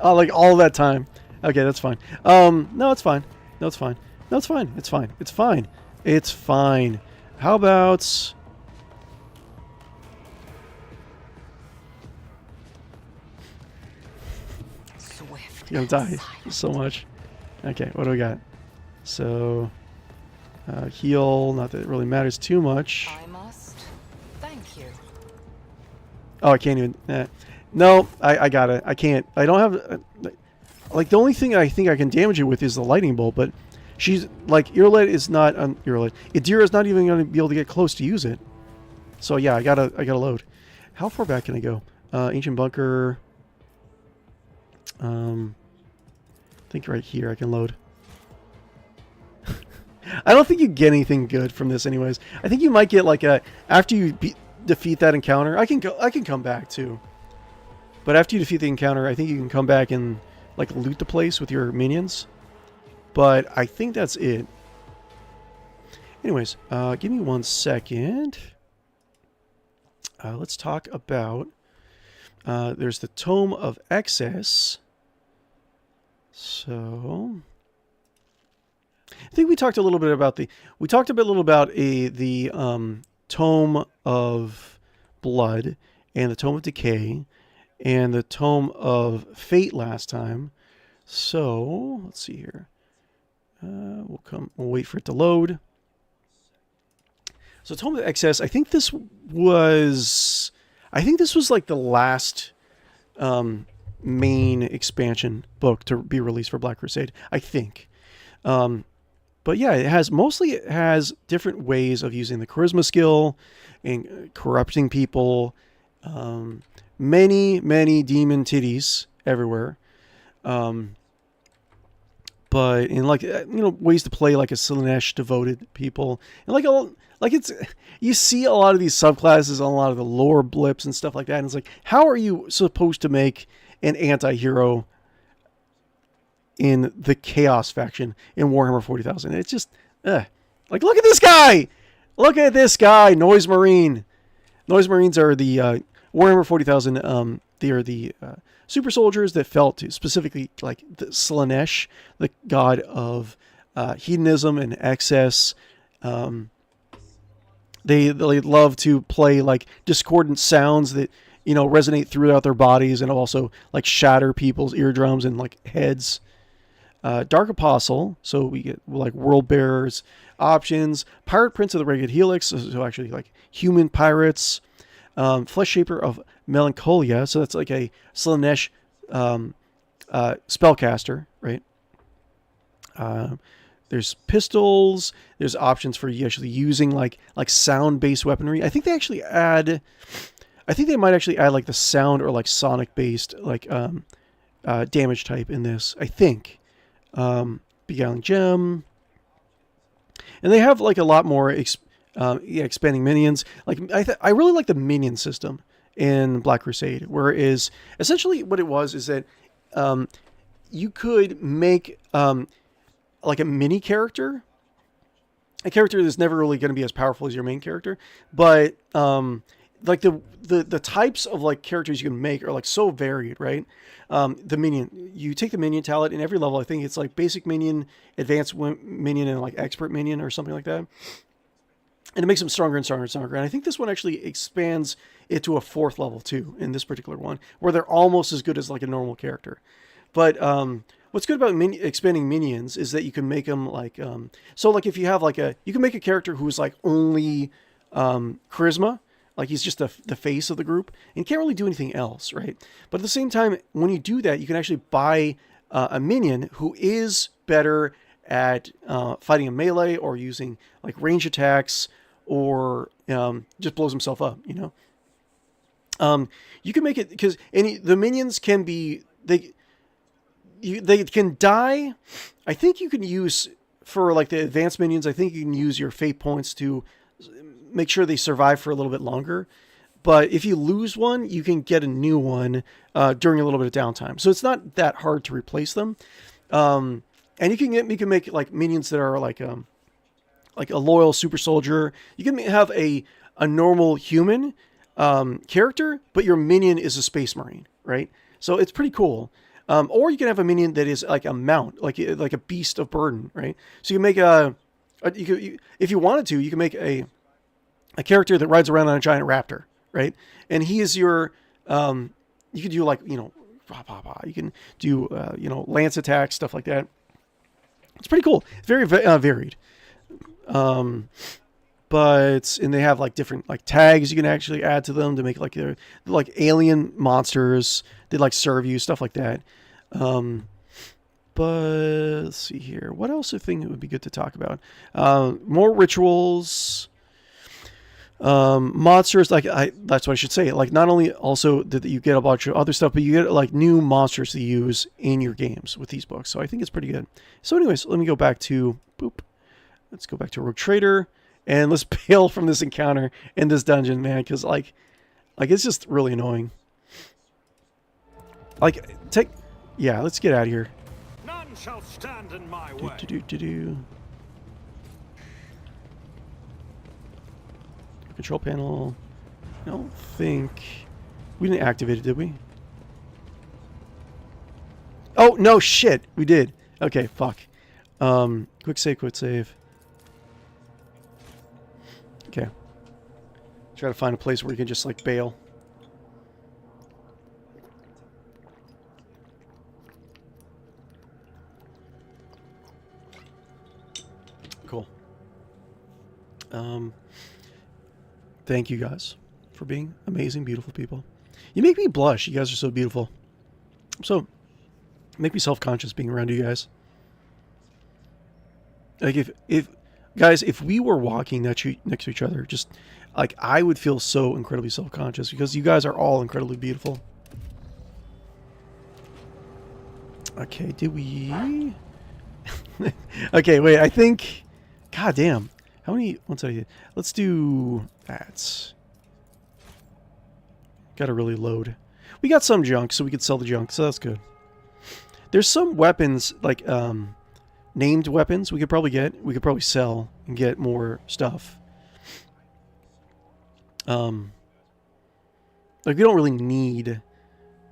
Oh, like, all that time. Okay, that's fine. No, it's fine. No, it's fine. No, it's fine. It's fine. It's fine. It's fine. How about... Swift. You're gonna die so much. Okay, what do we got? So, heal. Not that it really matters too much. I must. Thank you. Oh, I can't even. No, I got it. I can't. I don't have. Like, the only thing I think I can damage it with is the lightning bolt, but she's like, 𝕿𝖊𝖊𝖊 is not 𝕿𝖊𝖊𝖊. 𝕿𝖃 is not even going to be able to get close to use it. So yeah, I gotta load. How far back can I go? Ancient bunker. I think right here I can load. I don't think you get anything good from this, anyways. I think you might get like a after you defeat that encounter. I can come back too. But after you defeat the encounter, I think you can come back and like loot the place with your minions. But I think that's it. Anyways, give me 1 second. Let's talk about. There's the Tome of Excess. So, I think we talked a little bit about the. We talked a little about the Tome of Blood and the Tome of Decay and the Tome of Fate last time. So let's see here. We'll wait for it to load. So Tome of Excess. I think this was like the last main expansion book to be released for Black Crusade, I think. But yeah, it has different ways of using the charisma skill and corrupting people. Many demon titties everywhere. But in like ways to play like a Slaanesh devoted people, and it's you see a lot of these subclasses on a lot of the lore blips and stuff like that, and it's like, how are you supposed to make an anti-hero in the Chaos faction in Warhammer 40,000? It's just like, look at this guy, Noise Marine. Noise Marines are the Warhammer 40,000. They are the super soldiers that fell to specifically like the Slaanesh, the god of hedonism and excess. They love to play like discordant sounds that resonate throughout their bodies and also like shatter people's eardrums and like heads. Dark Apostle, so we get like World Bearers options, Pirate Prince of the Ragged Helix, so actually like human pirates, Flesh Shaper of Melancholia, so that's like a Slaanesh spellcaster, right? There's pistols. There's options for you actually using like sound-based weaponry. I think they actually add. I think they might actually add like the sound or like sonic-based like damage type in this. I think. Beguiling Gem. And they have like a lot more expanding minions. Like I really like the minion system in Black Crusade, whereas essentially what it was is that you could make like a mini character, a character that's never really going to be as powerful as your main character, but like the types of like characters you can make are like so varied, right? The minion, you take the minion talent in every level. I think it's like basic minion, advanced minion, and like expert minion or something like that. And it makes them stronger and stronger and stronger. And I think this one actually expands it to a 4th level too in this particular one, where they're almost as good as like a normal character. But what's good about expanding minions is that you can make them like so like if you have like you can make a character who's like only charisma. Like he's just the face of the group and can't really do anything else, right? But at the same time, when you do that, you can actually buy a minion who is better at fighting a melee or using like range attacks or just blows himself up, you know? You can make it because the minions can be they can die. I think you can use for like the advanced minions. I think you can use your fate points to make sure they survive for a little bit longer. But if you lose one, you can get a new one during a little bit of downtime. So it's not that hard to replace them. And you can make like minions that are like a loyal super soldier. You can have a normal human character, but your minion is a space marine, right? So it's pretty cool. Or you can have a minion that is like a mount, like a beast of burden, right? So you can make if you wanted to, you can make a character that rides around on a giant raptor, right? And he is your, you can do like, you know, you can do, you know, lance attacks, stuff like that. It's pretty cool. It's very varied. And they have like different like tags you can actually add to them to make like they're like alien monsters. They like serve you, stuff like that. But let's see here. What else I think it would be good to talk about? More rituals. Monsters, like that's what I should say. Like not only also that you get a bunch of other stuff, but you get like new monsters to use in your games with these books. So I think it's pretty good. So anyways, let me go back to Let's go back to Rogue Trader and let's bail from this encounter in this dungeon, man, because like it's just really annoying. Like let's get out of here. None shall stand in my way. Control panel. I don't think we didn't activate it, did we? Oh no, shit, we did. Okay, fuck. Quick save. Okay. Try to find a place where you can just like bail. Cool. Thank you guys for being amazing, beautiful people. You make me blush. You guys are so beautiful. So, make me self-conscious being around you guys. Like if we were walking next to each other, just like I would feel so incredibly self-conscious because you guys are all incredibly beautiful. Okay, did we? Okay, wait. I think. God damn. How many ones did I get? Let's do that. Gotta really load. We got some junk, so we could sell the junk, so that's good. There's some weapons, like named weapons we could probably get. We could probably sell and get more stuff. Like we don't really need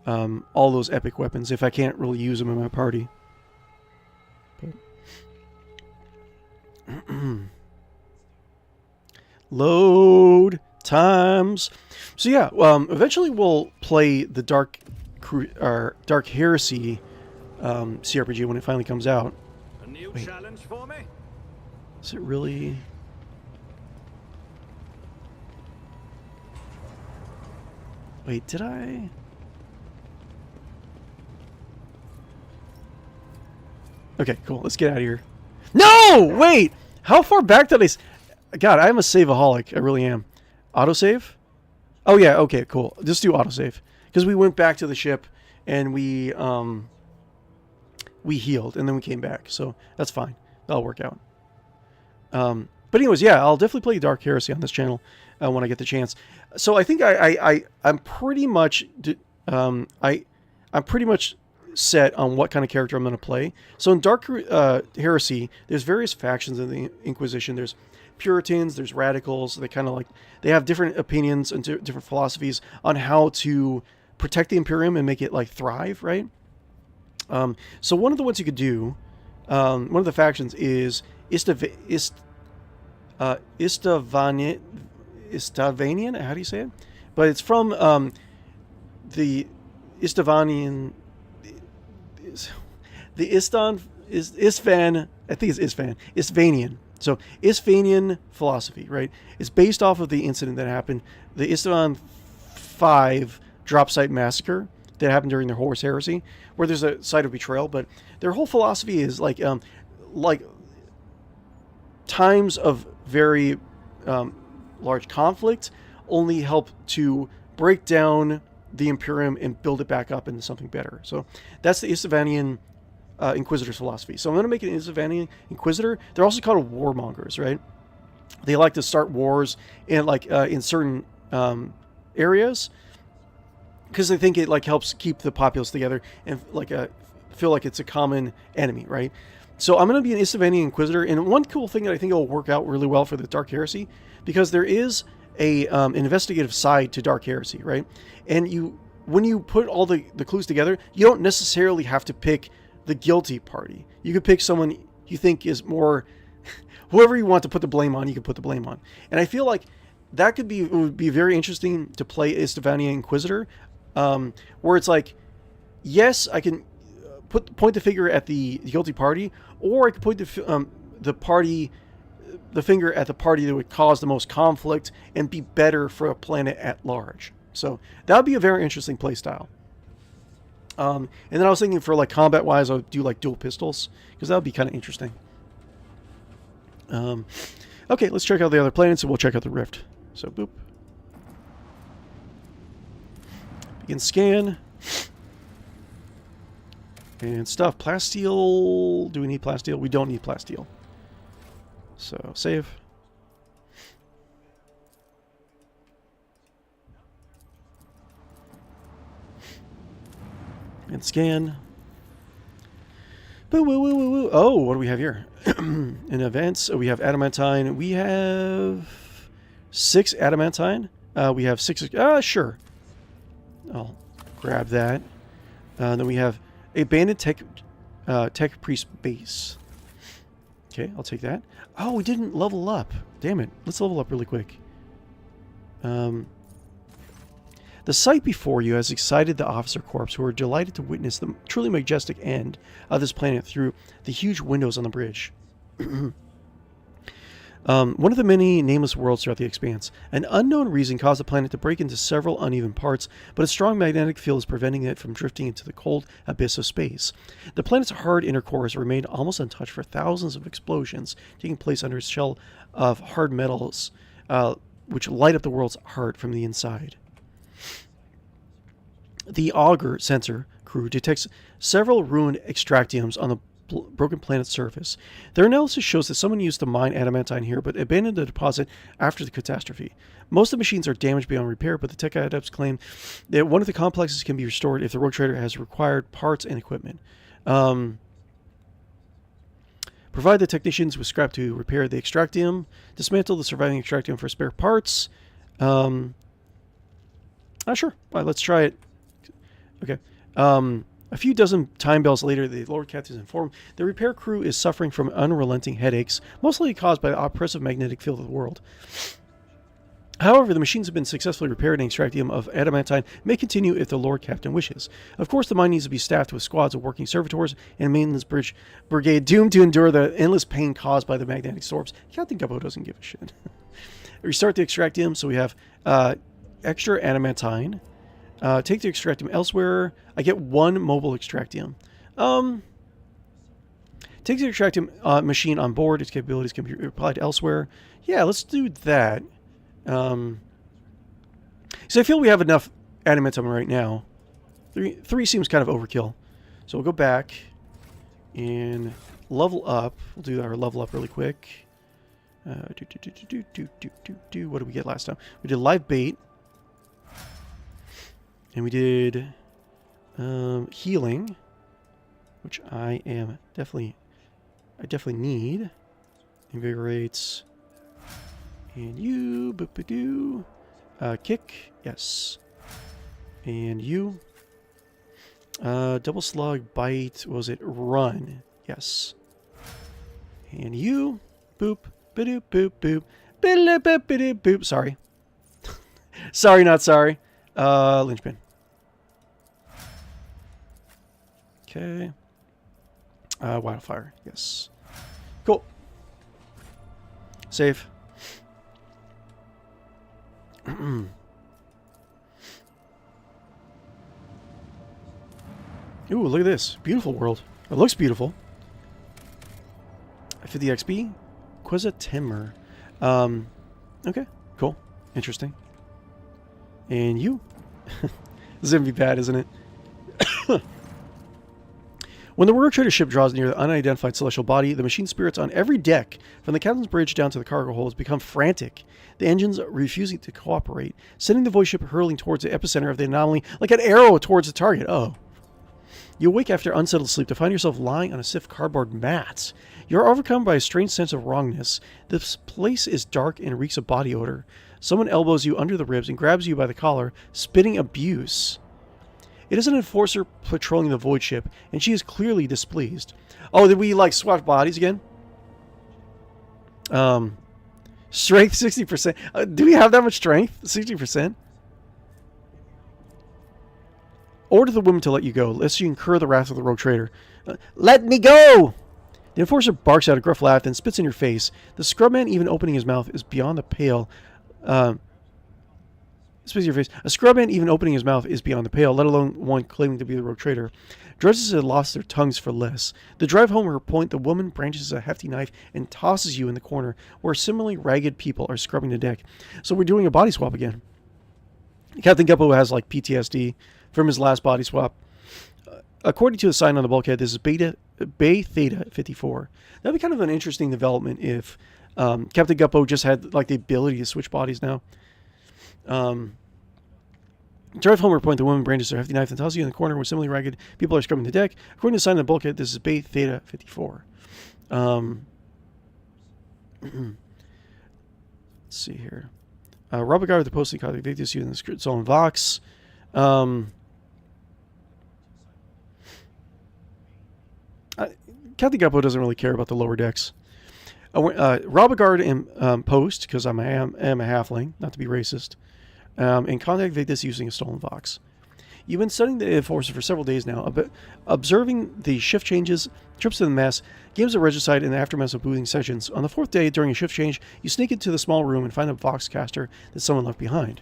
all those epic weapons if I can't really use them in my party. But load times. So yeah, eventually we'll play the Dark Heresy cRPG when it finally comes out. A new Wait. challenge for me? Is it really? Wait, did I? Okay, cool. Let's get out of here. No! Wait! How far back did I... God, I'm a save-aholic. I really am. Autosave? Oh, yeah. Okay, cool. Just do autosave. Because we went back to the ship, and we healed, and then we came back. So that's fine. That'll work out. But anyways, yeah, I'll definitely play Dark Heresy on this channel when I get the chance. So I think I'm pretty much... I'm pretty much set on what kind of character I'm going to play. So in Dark Heresy, there's various factions in the Inquisition. There's Puritans, there's Radicals. They kind of like, they have different opinions and different philosophies on how to protect the Imperium and make it like thrive, right? So one of the ones you could do, one of the factions is 𝕽𝖆𝖊𝖚. How do you say it? But it's from the 𝕽𝖆𝖊𝖚. The Isfan, I think it's Isfan, Isvanian. So Isvanian philosophy, right? It's based off of the incident that happened, the Isfahan 5 drop site massacre that happened during the Horus Heresy, where there's a site of betrayal. But their whole philosophy is like times of very large conflict only help to break down the Imperium and build it back up into something better. So that's the Isfanian Inquisitor's philosophy. So I'm going to make an Isfanian Inquisitor. They're also called warmongers, right? They like to start wars in in certain areas because they think it like helps keep the populace together and feel like it's a common enemy, right? So I'm going to be an Isfanian Inquisitor, and one cool thing that I think will work out really well for the Dark Heresy, because there is an investigative side to Dark Heresy, right? And when you put all the clues together, you don't necessarily have to pick the guilty party. You could pick someone you think is more, whoever you want to put the blame on, you can put the blame on. And I feel like that would be very interesting to play Isfanian Inquisitor, where it's like, yes, I can point the finger at the guilty party, or I could point the finger at the party that would cause the most conflict and be better for a planet at large. So that would be a very interesting play style. And then I was thinking for like combat wise, I would do like dual pistols, because that would be kind of interesting. Okay, let's check out the other planets and we'll check out the rift. So boop. Begin scan. And stuff. Plasteel. Do we need plasteel? We don't need plasteel. So save. And scan. Boo, woo, woo, woo, woo. Oh, what do we have here? In events, we have adamantine. We have 6 adamantine. We have 6. Sure. I'll grab that. Then we have a abandoned tech priest base. Okay, I'll take that. Oh, we didn't level up. Damn it. Let's level up really quick. The sight before you has excited the officer corps, who are delighted to witness the truly majestic end of this planet through the huge windows on the bridge. One of the many nameless worlds throughout the expanse. An unknown reason caused the planet to break into several uneven parts, but a strong magnetic field is preventing it from drifting into the cold abyss of space. The planet's hard inner core has remained almost untouched for thousands of explosions taking place under its shell of hard metals, which light up the world's heart from the inside. The Augur sensor crew detects several ruined extractiums on the broken planet's surface. Their analysis shows that someone used to mine adamantine here, but abandoned the deposit after the catastrophe. Most of the machines are damaged beyond repair, but the tech adepts claim that one of the complexes can be restored if the rogue trader has required parts and equipment. Provide the technicians with scrap to repair the extractium. Dismantle the surviving extractium for spare parts. Sure. Let's try it. Okay. A few dozen time bells later, the Lord Captain is informed the repair crew is suffering from unrelenting headaches, mostly caused by the oppressive magnetic field of the world. However, the machines have been successfully repaired, and extractium of adamantine may continue if the Lord Captain wishes. Of course, the mine needs to be staffed with squads of working servitors and a maintenance brigade doomed to endure the endless pain caused by the magnetic storms. Captain Guppo doesn't give a shit. Restart the extractium, so we have extra adamantine. Take the extractium elsewhere. I get 1 mobile extractium. Take the extractium machine on board. Its capabilities can be applied elsewhere. Yeah, let's do that. So I feel we have enough adamantium right now. 3 seems kind of overkill. So we'll go back and level up. We'll do our level up really quick. What did we get last time? We did live bait. And we did healing, which I definitely need. Invigorates. And you, boop-a-doo. Kick, yes. And you. Double slug, bite, what was it? Run, yes. And you, boop, ba-doop, boop, boop. Ba-doop, boop. Sorry. Sorry, not sorry. Linchpin. Okay. Wildfire, yes. Cool. Save. Ooh, look at this. Beautiful world. It looks beautiful. 50 XP. Quizza Timmer. Okay, cool. Interesting. And you? This is going to be bad, isn't it? When the Warrior Trader ship draws near the unidentified celestial body, the machine spirits on every deck, from the captain's bridge down to the cargo holds, become frantic. The engines are refusing to cooperate, sending the void ship hurling towards the epicenter of the anomaly like an arrow towards the target. Oh. You awake after unsettled sleep to find yourself lying on a stiff cardboard mat. You are overcome by a strange sense of wrongness. This place is dark and reeks of body odor. Someone elbows you under the ribs and grabs you by the collar, spitting abuse. It is an enforcer patrolling the void ship, and she is clearly displeased. Oh, did we, like, swap bodies again? Strength, 60%. Do we have that much strength? 60%? Order the woman to let you go, lest you incur the wrath of the rogue trader. Let me go! The enforcer barks out a gruff laugh, then spits in your face. The scrubman, even opening his mouth, is beyond the pale. Spits in your face. A scrubman, even opening his mouth, is beyond the pale, let alone one claiming to be the rogue trader. Drudges had lost their tongues for less. To drive home her point, the woman branches a hefty knife and tosses you in the corner, where similarly ragged people are scrubbing the deck. So we're doing a body swap again. Captain Guppo has, like, PTSD from his last body swap. According to the sign on the bulkhead, this is 𝕿𝖊𝖊𝖊𝖃 54. That'd be kind of an interesting development if Captain Guppo just had, like, the ability to switch bodies now. Drive home, point, the woman branches her hefty knife and tosses you in the corner where similarly ragged people are scrubbing the deck. According to the sign on the bulkhead, this is 𝕿𝖊𝖊𝖃 54. Let's see here. Rob a guy with the posting card Victus using the stolen Vox. Captain Guppo doesn't really care about the lower decks. Rob a guard and post, because I am a halfling, not to be racist, and contact Victus using a stolen Vox. You've been studying the Enforcer for several days now, observing the shift changes, trips to the mess, games of regicide, and the aftermath of booting sessions. On the 4th day, during a shift change, you sneak into the small room and find a Vox caster that someone left behind.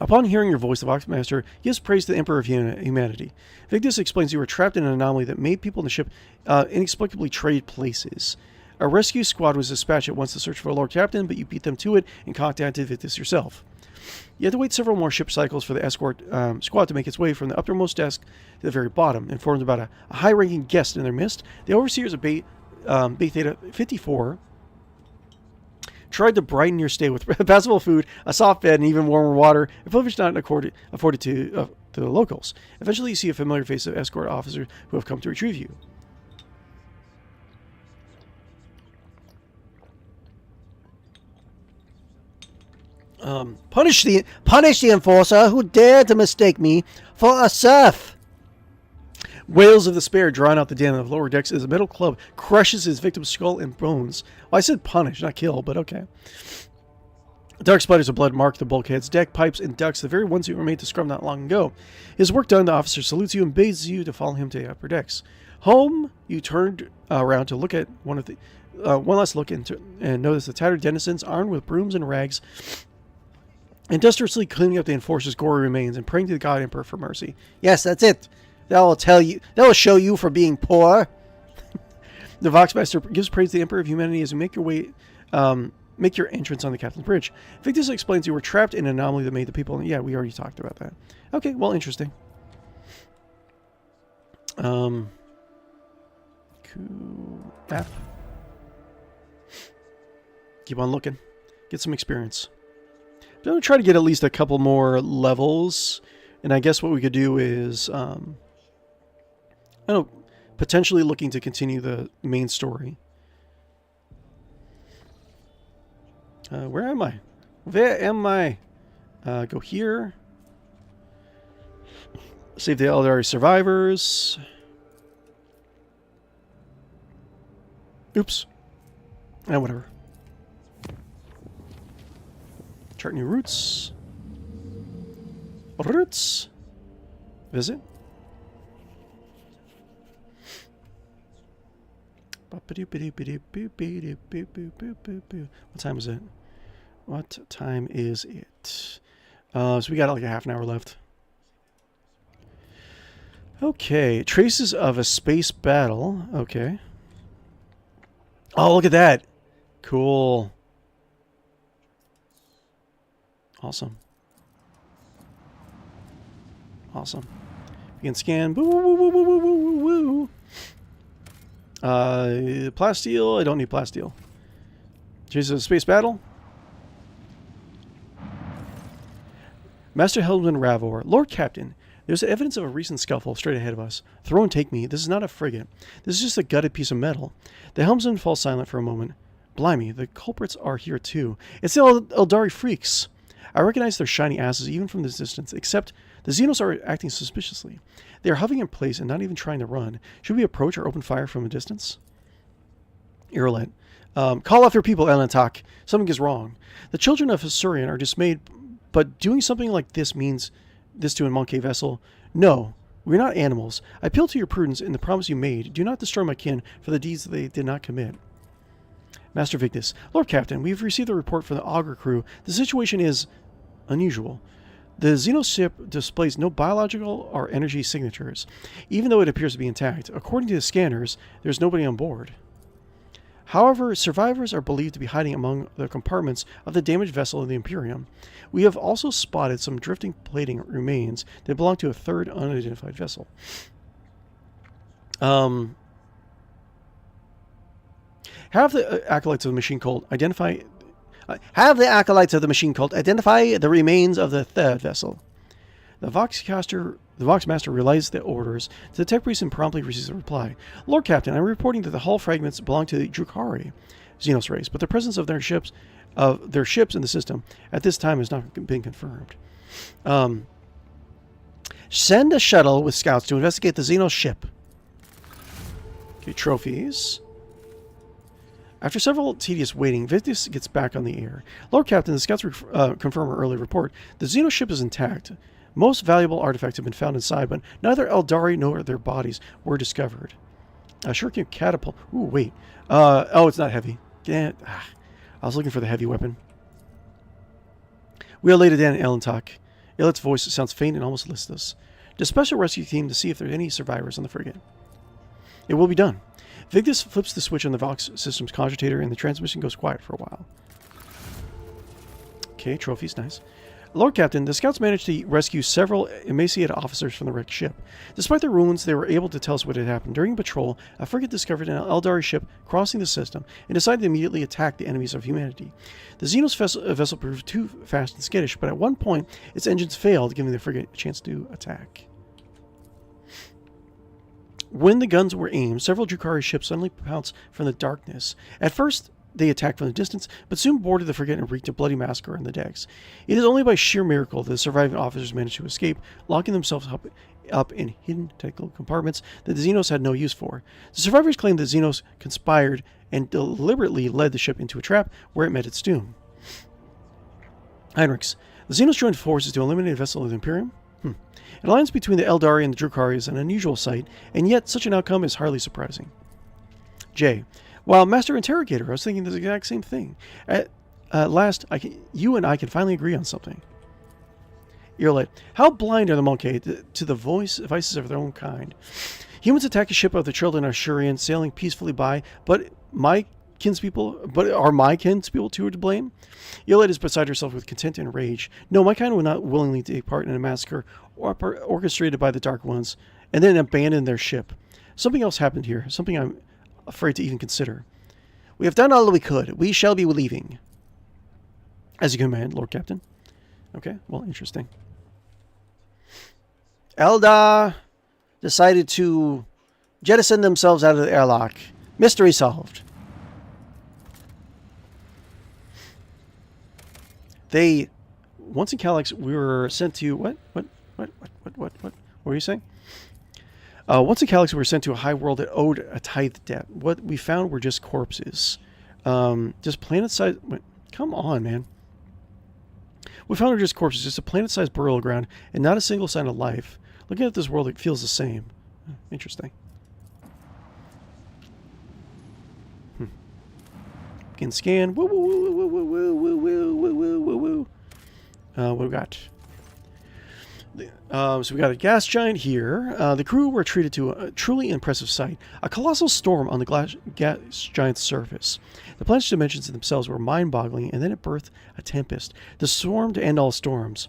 Upon hearing your voice, the Vox Master gives praise to the Emperor of Humanity. Victus explains you were trapped in an anomaly that made people in the ship inexplicably trade places. A rescue squad was dispatched at once to search for Lord Captain, but you beat them to it and contacted Victus yourself. You had to wait several more ship cycles for the escort squad to make its way from the uppermost desk to the very bottom. Informed about a high-ranking guest in their midst, the overseers of 𝕿𝖊𝖊𝖃 54 tried to brighten your stay with passable food, a soft bed, and even warmer water, a privilege not afforded to the locals. Eventually, you see a familiar face of escort officers who have come to retrieve you. Punish the enforcer who dared to mistake me for a serf. Wails of despair drawn out the den of the lower decks as a metal club crushes his victim's skull and bones. Well, I said punish, not kill, but okay. Dark splatters of blood mark the bulkheads, deck, pipes, and ducts, the very ones you were made to scrub not long ago. His work done, the officer salutes you and bids you to follow him to the upper decks. Home, you turned around to look at one last look into and notice the tattered denizens armed with brooms and rags, industriously cleaning up the enforcer's gory remains and praying to the God Emperor for mercy. Yes, that's it. That will show you for being poor. The Voxmaster gives praise to the Emperor of Humanity as you make your entrance on the Captain's Bridge. Victus explains you were trapped in an anomaly that made the people... Yeah, we already talked about that. Okay, well, interesting. Map. Keep on looking. Get some experience. I'm going to try to get at least a couple more levels. And I guess what we could do is... I don't know, potentially looking to continue the main story. Where am I? Where am I? Go here. Save the Eldari survivors. Oops. Whatever. Chart new routes. Routes. Visit. What time is it? What time is it? So we got like a half an hour left. Okay. Traces of a space battle. Okay. Oh, look at that. Cool. Awesome. Awesome. You can scan. Woo, woo, woo, woo, woo, woo, woo. Plasteel. I don't need plasteel. Traces of a space battle. Master 𝕿𝖗𝖆𝖊𝖗. Lord Captain, there's evidence of a recent scuffle straight ahead of us. Throw and take me. This is not a frigate. This is just a gutted piece of metal. The helmsman falls silent for a moment. Blimey, the culprits are here too. It's the Eldari freaks. I recognize their shiny asses even from this distance, except the Xenos are acting suspiciously. They are hovering in place and not even trying to run. Should we approach or open fire from a distance? Irolet. Call off your people, Elantak. Something is wrong. The children of Husurian are dismayed, but doing something like this means this to a monkey vessel? No, we're not animals. I appeal to your prudence in the promise you made. Do not destroy my kin for the deeds they did not commit. Master Victus. Lord Captain, we've received a report from the Augur crew. The situation is unusual. The Xenos ship displays no biological or energy signatures, even though it appears to be intact. According to the scanners, there's nobody on board. However, survivors are believed to be hiding among the compartments of the damaged vessel of the Imperium. We have also spotted some drifting plating remains that belong to a third unidentified vessel. Have the acolytes of the machine cult identify the remains of the third vessel. The Voxmaster relays the orders to the tech priest and promptly receives a reply. Lord Captain, I'm reporting that the hull fragments belong to the 𝕿𝖃𝖆 Xenos race, but the presence of their ships in the system at this time has not been confirmed. Send a shuttle with scouts to investigate the Xenos ship. Okay, trophies. After several tedious waiting, Victus gets back on the air. Lord Captain, the scouts confirm our early report. The Xenos ship is intact. Most valuable artifacts have been found inside, but neither Eldari nor their bodies were discovered. Shuriken catapult. Ooh, wait. Oh, it's not heavy. I was looking for the heavy weapon. We are later down in Elantak. Ilet's voice sounds faint and almost listless. Dispatch a rescue team to see if there are any survivors on the frigate. It will be done. Victus flips the switch on the Vox system's cogitator and the transmission goes quiet for a while. Okay, trophies, nice. Lord Captain, the scouts managed to rescue several emaciated officers from the wrecked ship. Despite their wounds, they were able to tell us what had happened. During patrol, a frigate discovered an Eldari ship crossing the system and decided to immediately attack the enemies of humanity. The Xenos vessel proved too fast and skittish, but at one point, its engines failed, giving the frigate a chance to attack. When the guns were aimed, several 𝕿𝖃𝖆 ships suddenly pounced from the darkness. At first, they attacked from the distance, but soon boarded the frigate and wreaked a bloody massacre on the decks. It is only by sheer miracle that the surviving officers managed to escape, locking themselves up in hidden technical compartments that the Xenos had no use for. The survivors claimed that Xenos conspired and deliberately led the ship into a trap where it met its doom. Heinrichs. The Xenos joined forces to eliminate a vessel of the Imperium? An alliance between the Eldari and the Drukhari is an unusual sight, and yet such an outcome is hardly surprising. J. While Master Interrogator, I was thinking the exact same thing. At last, you and I can finally agree on something. Earlight. How blind are the Monkey to the vices of their own kind? Humans attack a ship of the children of Shurian, sailing peacefully by, but are my kinspeople too to blame? Earlight is beside herself with contempt and rage. No, my kind would not willingly take part in a massacre orchestrated by the Dark Ones, and then abandon their ship. Something else happened here, something I'm afraid to even consider. We have done all we could. We shall be leaving. As you command, Lord Captain. Okay, well, interesting. Eldar decided to jettison themselves out of the airlock. Mystery solved. Once in Calyx, we were sent to, what were you saying? Once in Calyx, we were sent to a high world that owed a tithe debt. What we found were just corpses. Just planet-sized, come on, man. We found were just corpses, just a planet-sized burial ground, and not a single sign of life. Looking at this world, it feels the same. Interesting. Can scan. Woo, woo, woo, woo, woo, woo, woo, woo, woo, woo, woo, woo. What we got? So we got a gas giant here. The crew were treated to a truly impressive sight. A colossal storm on the gas giant's surface. The planet's dimensions themselves were mind-boggling, and then it birthed a tempest. The storm to end all storms.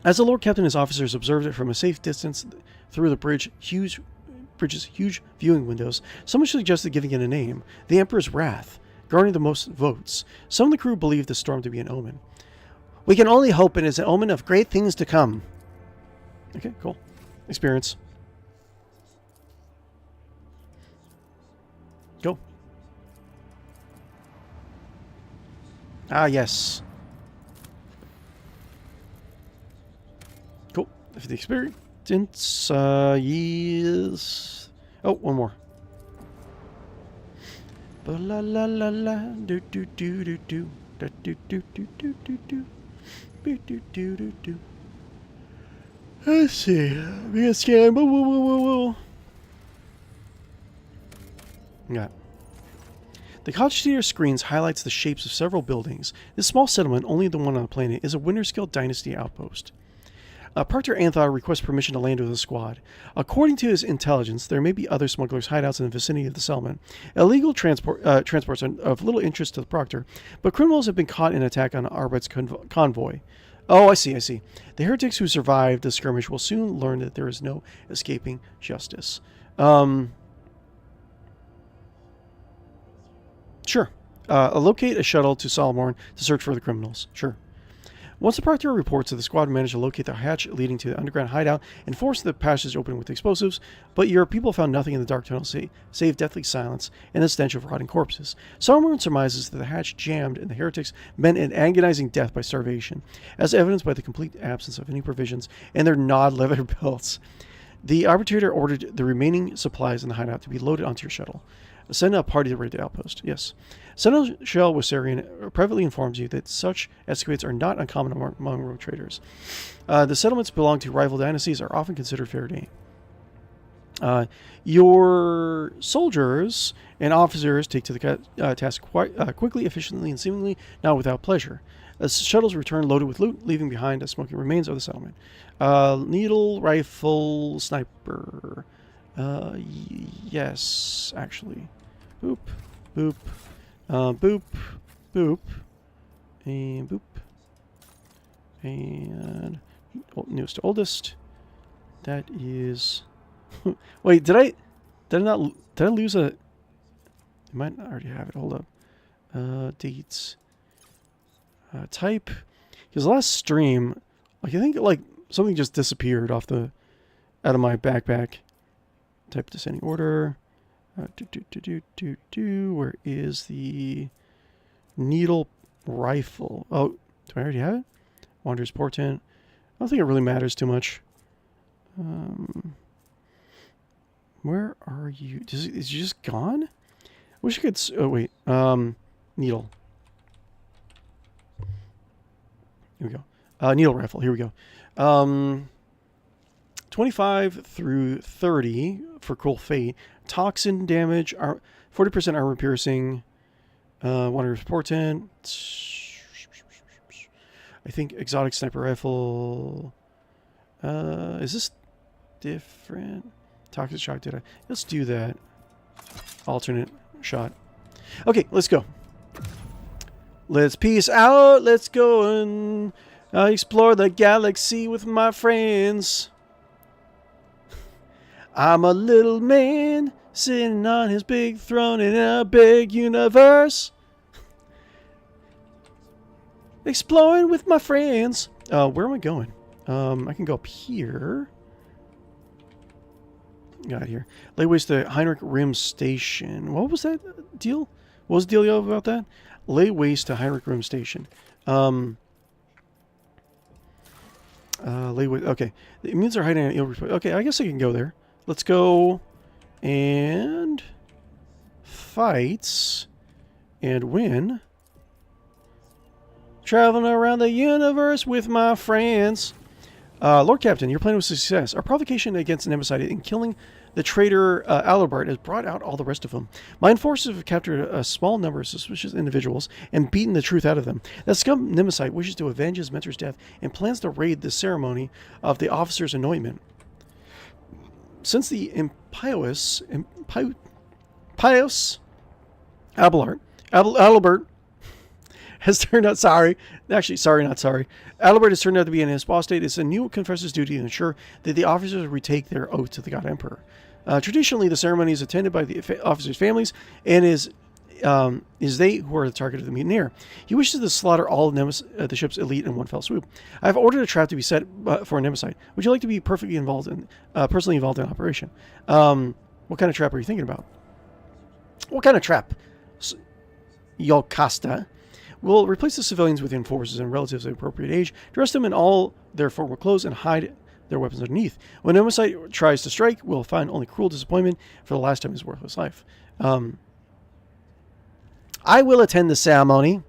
As the Lord Captain and his officers observed it from a safe distance through the bridge's huge viewing windows, someone suggested giving it a name. The Emperor's Wrath, garnering the most votes. Some of the crew believed the storm to be an omen. We can only hope it is an omen of great things to come. Okay, cool. Experience. Go. Ah, yes. Cool. If the experience is... Oh, one more. La la la la do do do do do do do do do do do do do do do do. Let's see. We got scan. Whoa, whoa, whoa, whoa, whoa. Yeah. The cottage theater screens highlights the shapes of several buildings. This small settlement, only the one on the planet, is a Winterscale Dynasty outpost. Proctor Anthar requests permission to land with the squad. According to his intelligence, there may be other smugglers' hideouts in the vicinity of the settlement. Illegal transports are of little interest to the Proctor, but criminals have been caught in an attack on Arbet's convoy. Oh, I see, I see. The heretics who survived the skirmish will soon learn that there is no escaping justice. Sure. Locate a shuttle to Solomorn to search for the criminals. Sure. Once the Proctor reports that the squad managed to locate the hatch leading to the underground hideout and forced the passage open with explosives, but your people found nothing in the dark tunnel save deathly silence and the stench of rotting corpses. Solomon surmises that the hatch jammed and the heretics met an agonizing death by starvation, as evidenced by the complete absence of any provisions and their gnawed leather belts. The arbitrator ordered the remaining supplies in the hideout to be loaded onto your shuttle. Send a party to raid the outpost. Yes. Seneschal Wassarian privately informs you that such escapades are not uncommon among rogue traders. The settlements belong to rival dynasties are often considered fair game. Your soldiers and officers take to the task quite quickly, efficiently, and seemingly not without pleasure. As shuttles return loaded with loot, leaving behind the smoking remains of the settlement. Needle, rifle, sniper. Yes, actually. Boop, boop, boop, boop, and boop, and newest to oldest. That is. Wait, did I lose a? I might already have it. Hold up. Dates. Type. Because last stream, like I think like something just disappeared out of my backpack. Type descending order. Where is the needle rifle? Oh, do I already have it? Wanderer's Portent. I don't think it really matters too much. Where are you? Is you just gone? Wish I could. Oh wait. Needle. Here we go. Needle rifle. Here we go. 25 through 30 for Cruel Fate. Toxin damage. 40% armor piercing. Wondrous Portent. I think exotic sniper rifle. Is this different? Toxic shock. Did I? Let's do that. Alternate shot. Okay, let's go. Let's peace out. Let's go and explore the galaxy with my friends. I'm a little man sitting on his big throne in a big universe. Exploring with my friends. Where am I going? I can go up here. Got here. Lay waste to Heinrich Rim Station. What was that deal? What was the deal about that? Lay waste to Heinrich Rim Station. Lay waste. Okay. The immunes are hiding on okay, I guess I can go there. Let's go and fights and win. Traveling around the universe with my friends. Lord Captain, your plan was a success. Our provocation against Nemesis in killing the traitor 𝕿𝖊𝖊𝖊 has brought out all the rest of them. My enforcers have captured a small number of suspicious individuals and beaten the truth out of them. That scum Nemesis wishes to avenge his mentor's death and plans to raid the ceremony of the officer's anointment. Since the impious 𝕿𝖊𝖊𝖊𝖊 has turned out 𝕿𝖊𝖊 has turned out to be in his apostate, it's a new confessor's duty to ensure that the officers retake their oath to the God Emperor. Traditionally, the ceremony is attended by the officers' families and is they who are the target of the mutineer. He wishes to slaughter all of the ship's elite in one fell swoop. I have ordered a trap to be set for a Nemesis. Would you like to be personally involved in operation? What kind of trap are you thinking about? What kind of trap? Yolcasta will replace the civilians with enforcers and relatives of appropriate age, dress them in all their formal clothes, and hide their weapons underneath. When Nemesis tries to strike, we'll find only cruel disappointment for the last time in his worthless life. I will attend the ceremony.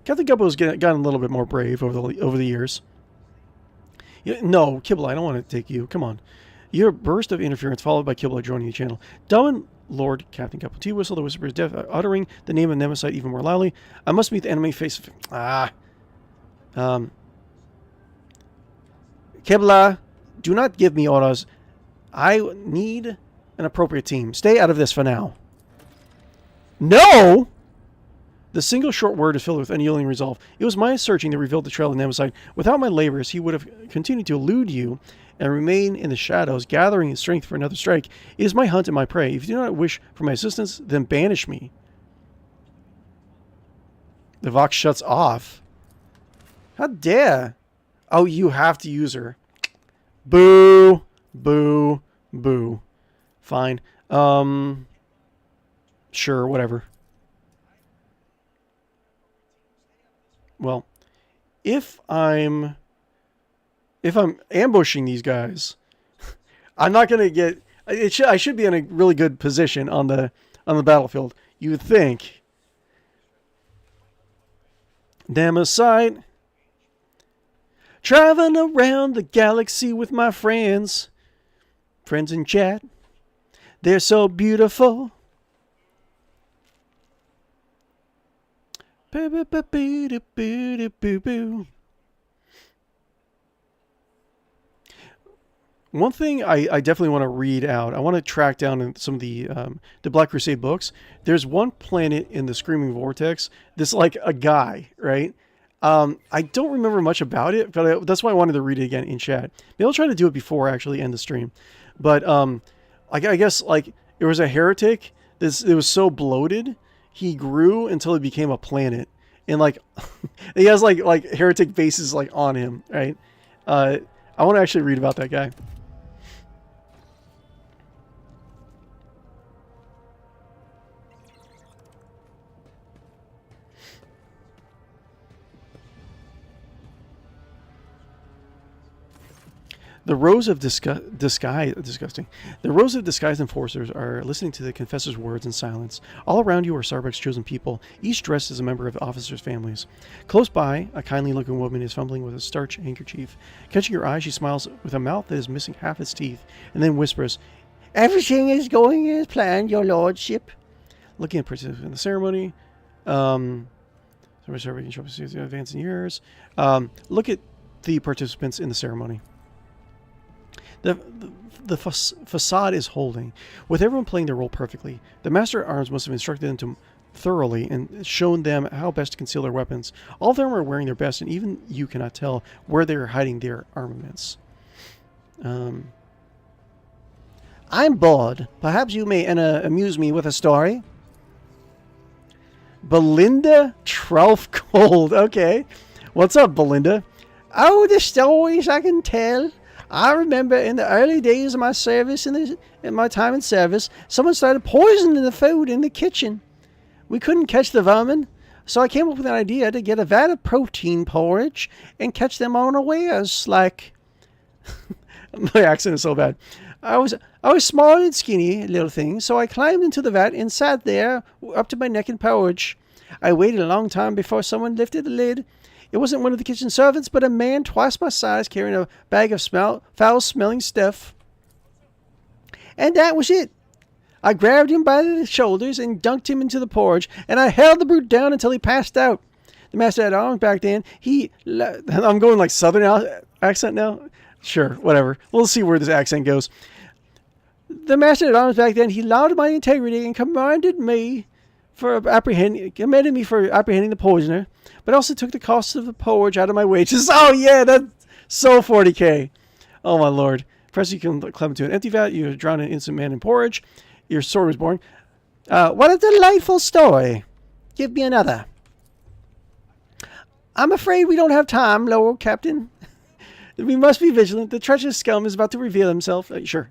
Captain Guppo has gotten a little bit more brave over the years. No, Kibble, I don't want to take you. Come on. Your burst of interference followed by Kibble joining the channel. Dumbing Lord Captain Guppo Teawhistle, the whisperer's death, uttering the name of Nemesis even more loudly. I must meet the enemy face. Kibble, do not give me orders. I need an appropriate team. Stay out of this for now. No! The single short word is filled with unyielding resolve. It was my searching that revealed the trail of Nemesis. Without my labors, he would have continued to elude you and remain in the shadows, gathering his strength for another strike. It is my hunt and my prey. If you do not wish for my assistance, then banish me. The Vox shuts off. How dare? Oh, you have to use her. Boo. Boo. Boo. Fine. Sure, whatever. Well, if I'm ambushing these guys, I'm not going to get I should be in a really good position on the battlefield. You would think. Nemesis. Traveling around the galaxy with my friends. Friends in chat. They're so beautiful. One thing I definitely want to read out, I want to track down in some of the Black Crusade books. There's one planet in the Screaming Vortex that's like a guy, right? I don't remember much about it, but that's why I wanted to read it again in chat. Maybe I'll try to do it before I actually end the stream. But I guess like it was a heretic. It was so bloated, he grew until he became a planet, and like he has like heretic faces like on him, right? I want to actually read about that guy. The rows of disguised enforcers are listening to the confessor's words in silence. All around you are Starbuck's chosen people, each dressed as a member of the officers' families. Close by, a kindly-looking woman is fumbling with a starch handkerchief. Catching your eye, she smiles with a mouth that is missing half its teeth, and then whispers, "Everything is going as planned, your lordship." Looking at participants in the ceremony, advance in years. Look at the participants in the ceremony. The facade is holding, with everyone playing their role perfectly. The Master at Arms must have instructed them thoroughly and shown them how best to conceal their weapons. All of them are wearing their best, and even you cannot tell where they are hiding their armaments. I'm bored. Perhaps you may amuse me with a story. Belinda Troufgold. Okay. What's up, Belinda? Oh, the stories I can tell. I remember in the early days of my service, in my time in service, someone started poisoning the food in the kitchen. We couldn't catch the vermin, so I came up with an idea to get a vat of protein porridge and catch them unawares, like... My accent is so bad. I was small and skinny, little thing, so I climbed into the vat and sat there up to my neck in porridge. I waited a long time before someone lifted the lid. It wasn't one of the kitchen servants, but a man twice my size carrying a bag of foul-smelling stuff. And that was it. I grabbed him by the shoulders and dunked him into the porridge, and I held the brute down until he passed out. The Master at Arms back then, I'm going like southern accent now? Sure, whatever. We'll see where this accent goes. The Master at Arms back then, he lauded my integrity and commended me for apprehending the poisoner, but also took the cost of the porridge out of my wages. Oh yeah, that's so 40k. Oh my lord. Press you can climb into an empty vat. You drown an innocent man in porridge. Your sword was born. What a delightful story. Give me another. I'm afraid we don't have time, Lord Captain. We must be vigilant. The treacherous scum is about to reveal himself. Sure.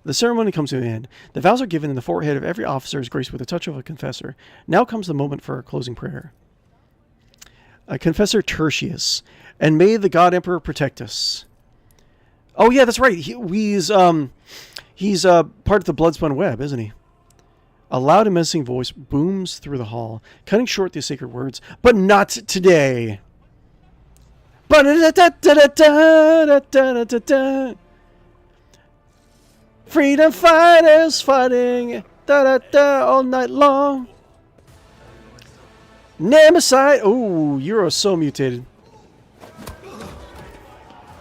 The ceremony comes to an end. The vows are given, and the forehead of every officer is graced with a touch of a confessor. Now comes the moment for a closing prayer. Confessor Tertius, and may the God Emperor protect us. Oh yeah, that's right. He's part of the Bloodspun Web, isn't he? A loud and menacing voice booms through the hall, cutting short the sacred words. But not today. Freedom fighters fighting all night long. Nemesis. Oh, you are so mutated.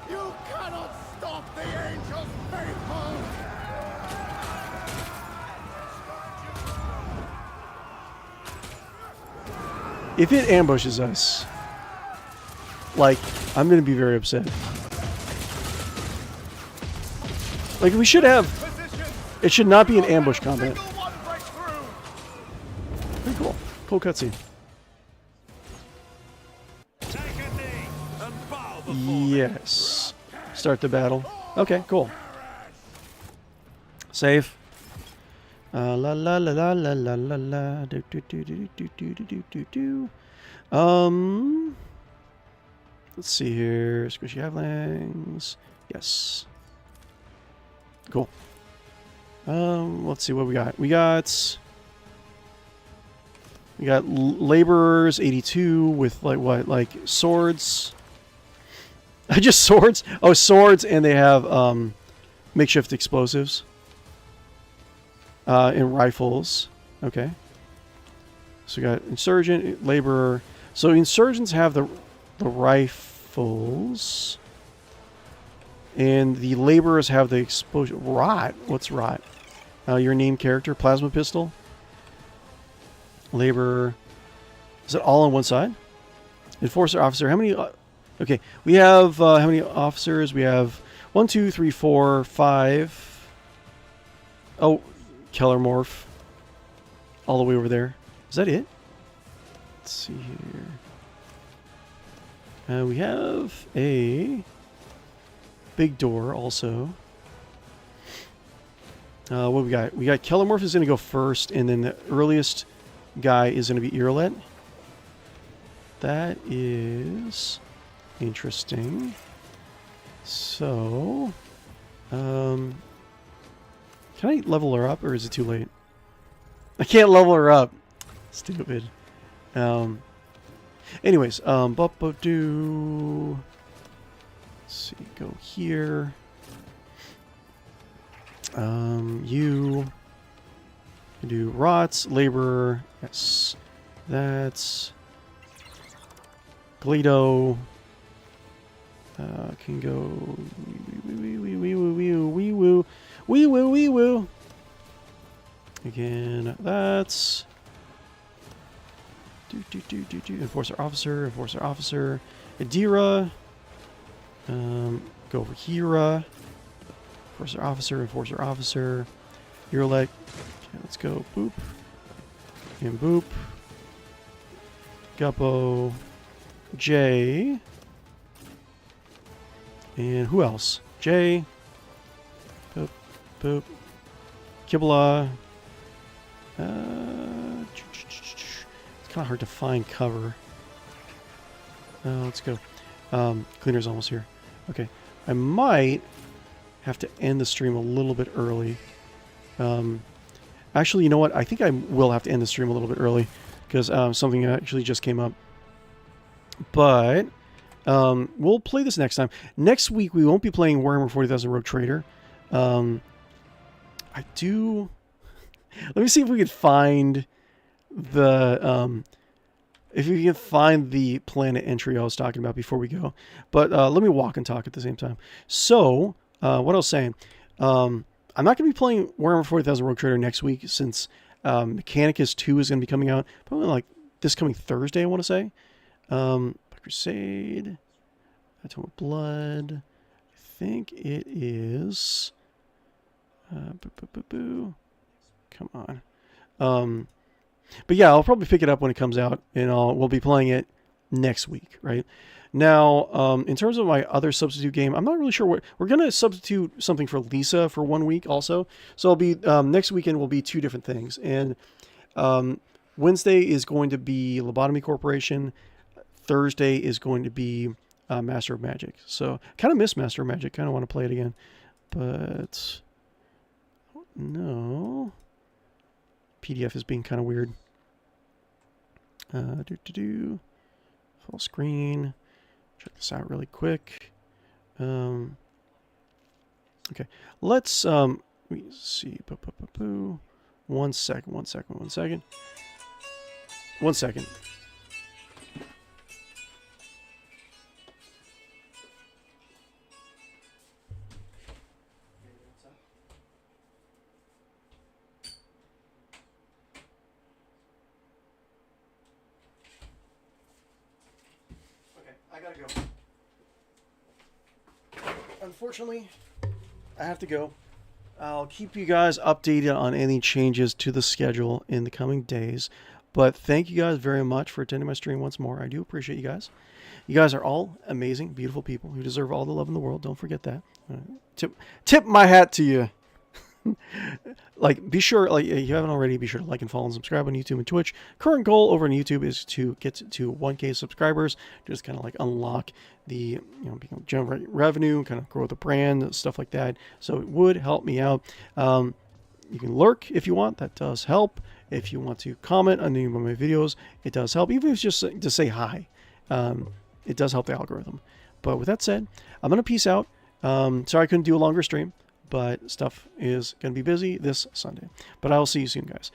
You cannot stop the angels faithful. If it ambushes us, like, I'm going to be very upset. Like, we should have... It should not be an ambush combat. Pretty cool. Cool cutscene. Yes. Start the battle. Okay, cool. Save. La la la la la la la la. Do do do do do do do do do. Let's see here. Squishy Halflings. Yes. Cool. Let's see what we got. We got laborers 82 with like what? Like swords. Just swords? Oh, swords, and they have makeshift explosives. And rifles. Okay. So we got insurgent, laborer. So insurgents have the rifles. And the laborers have the explosion. Rot. What's rot? Your name character, plasma pistol. Laborer. Is it all on one side? Enforcer, officer. How many? Okay, we have how many officers? We have 1, 2, 3, 4, 5. Oh, Kellermorph. All the way over there. Is that it? Let's see here. We have a big door also. What we got? We got Kellermorph is going to go first, and then the earliest guy is going to be Earlet. That is interesting. So, can I level her up, or is it too late? I can't level her up. Stupid. Anyways, do. Let's see, go here. You do rots, laborer. Yes, that's 𝕿𝖗𝖆. Can go wee woo. Again, that's enforcer officer. Adira. Go over here. Enforcer officer. Eurolek. Okay, let's go. Boop. And boop. Guppo. J. And who else? J. Boop. Boop. 𝕿𝖆𝖊𝖊. It's kind of hard to find cover. Let's go. Cleaner's almost here. Okay. I might have to end the stream a little bit early. Actually, you know what? I think I will have to end the stream a little bit early because something actually just came up. But we'll play this next time. Next week, we won't be playing Warhammer 40,000 Rogue Trader. I do... Let me see if we could find the... if we can find the planet entry I was talking about before we go. But let me walk and talk at the same time. So, what I was saying... I'm not going to be playing Warhammer 40,000 Rogue Trader next week since Mechanicus 2 is going to be coming out probably like this coming Thursday, I want to say. Crusade, Atomic Blood. I think it is. Come on. But yeah, I'll probably pick it up when it comes out, and we'll be playing it next week, right? Now, in terms of my other substitute game, I'm not really sure what... We're going to substitute something for Lisa for 1 week also. So I'll be... next weekend will be 2 different things. And Wednesday is going to be Lobotomy Corporation. Thursday is going to be Master of Magic. So kind of miss Master of Magic. Kind of want to play it again. But... No... PDF is being kind of weird. Full screen... Check this out really quick. Okay, let's see. One second. I gotta go. Unfortunately, I have to go. I'll keep you guys updated on any changes to the schedule in the coming days. But thank you guys very much for attending my stream once more. I do appreciate you guys. You guys are all amazing, beautiful people who deserve all the love in the world. Don't forget that. Tip my hat to you. Like, be sure, like, if you haven't already, be sure to like and follow and subscribe on YouTube and Twitch. Current goal over on YouTube is to get to 1K subscribers, just kind of like unlock the, generate revenue, kind of grow the brand, stuff like that. So it would help me out. You can lurk if you want. That does help. If you want to comment on any of my videos, it does help. Even if it's just to say hi, it does help the algorithm. But with that said, I'm going to peace out. Sorry I couldn't do a longer stream, but stuff is going to be busy this Sunday. But I will see you soon, guys.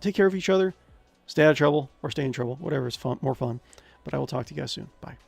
Take care of each other. Stay out of trouble or stay in trouble. Whatever is fun, more fun. But I will talk to you guys soon. Bye.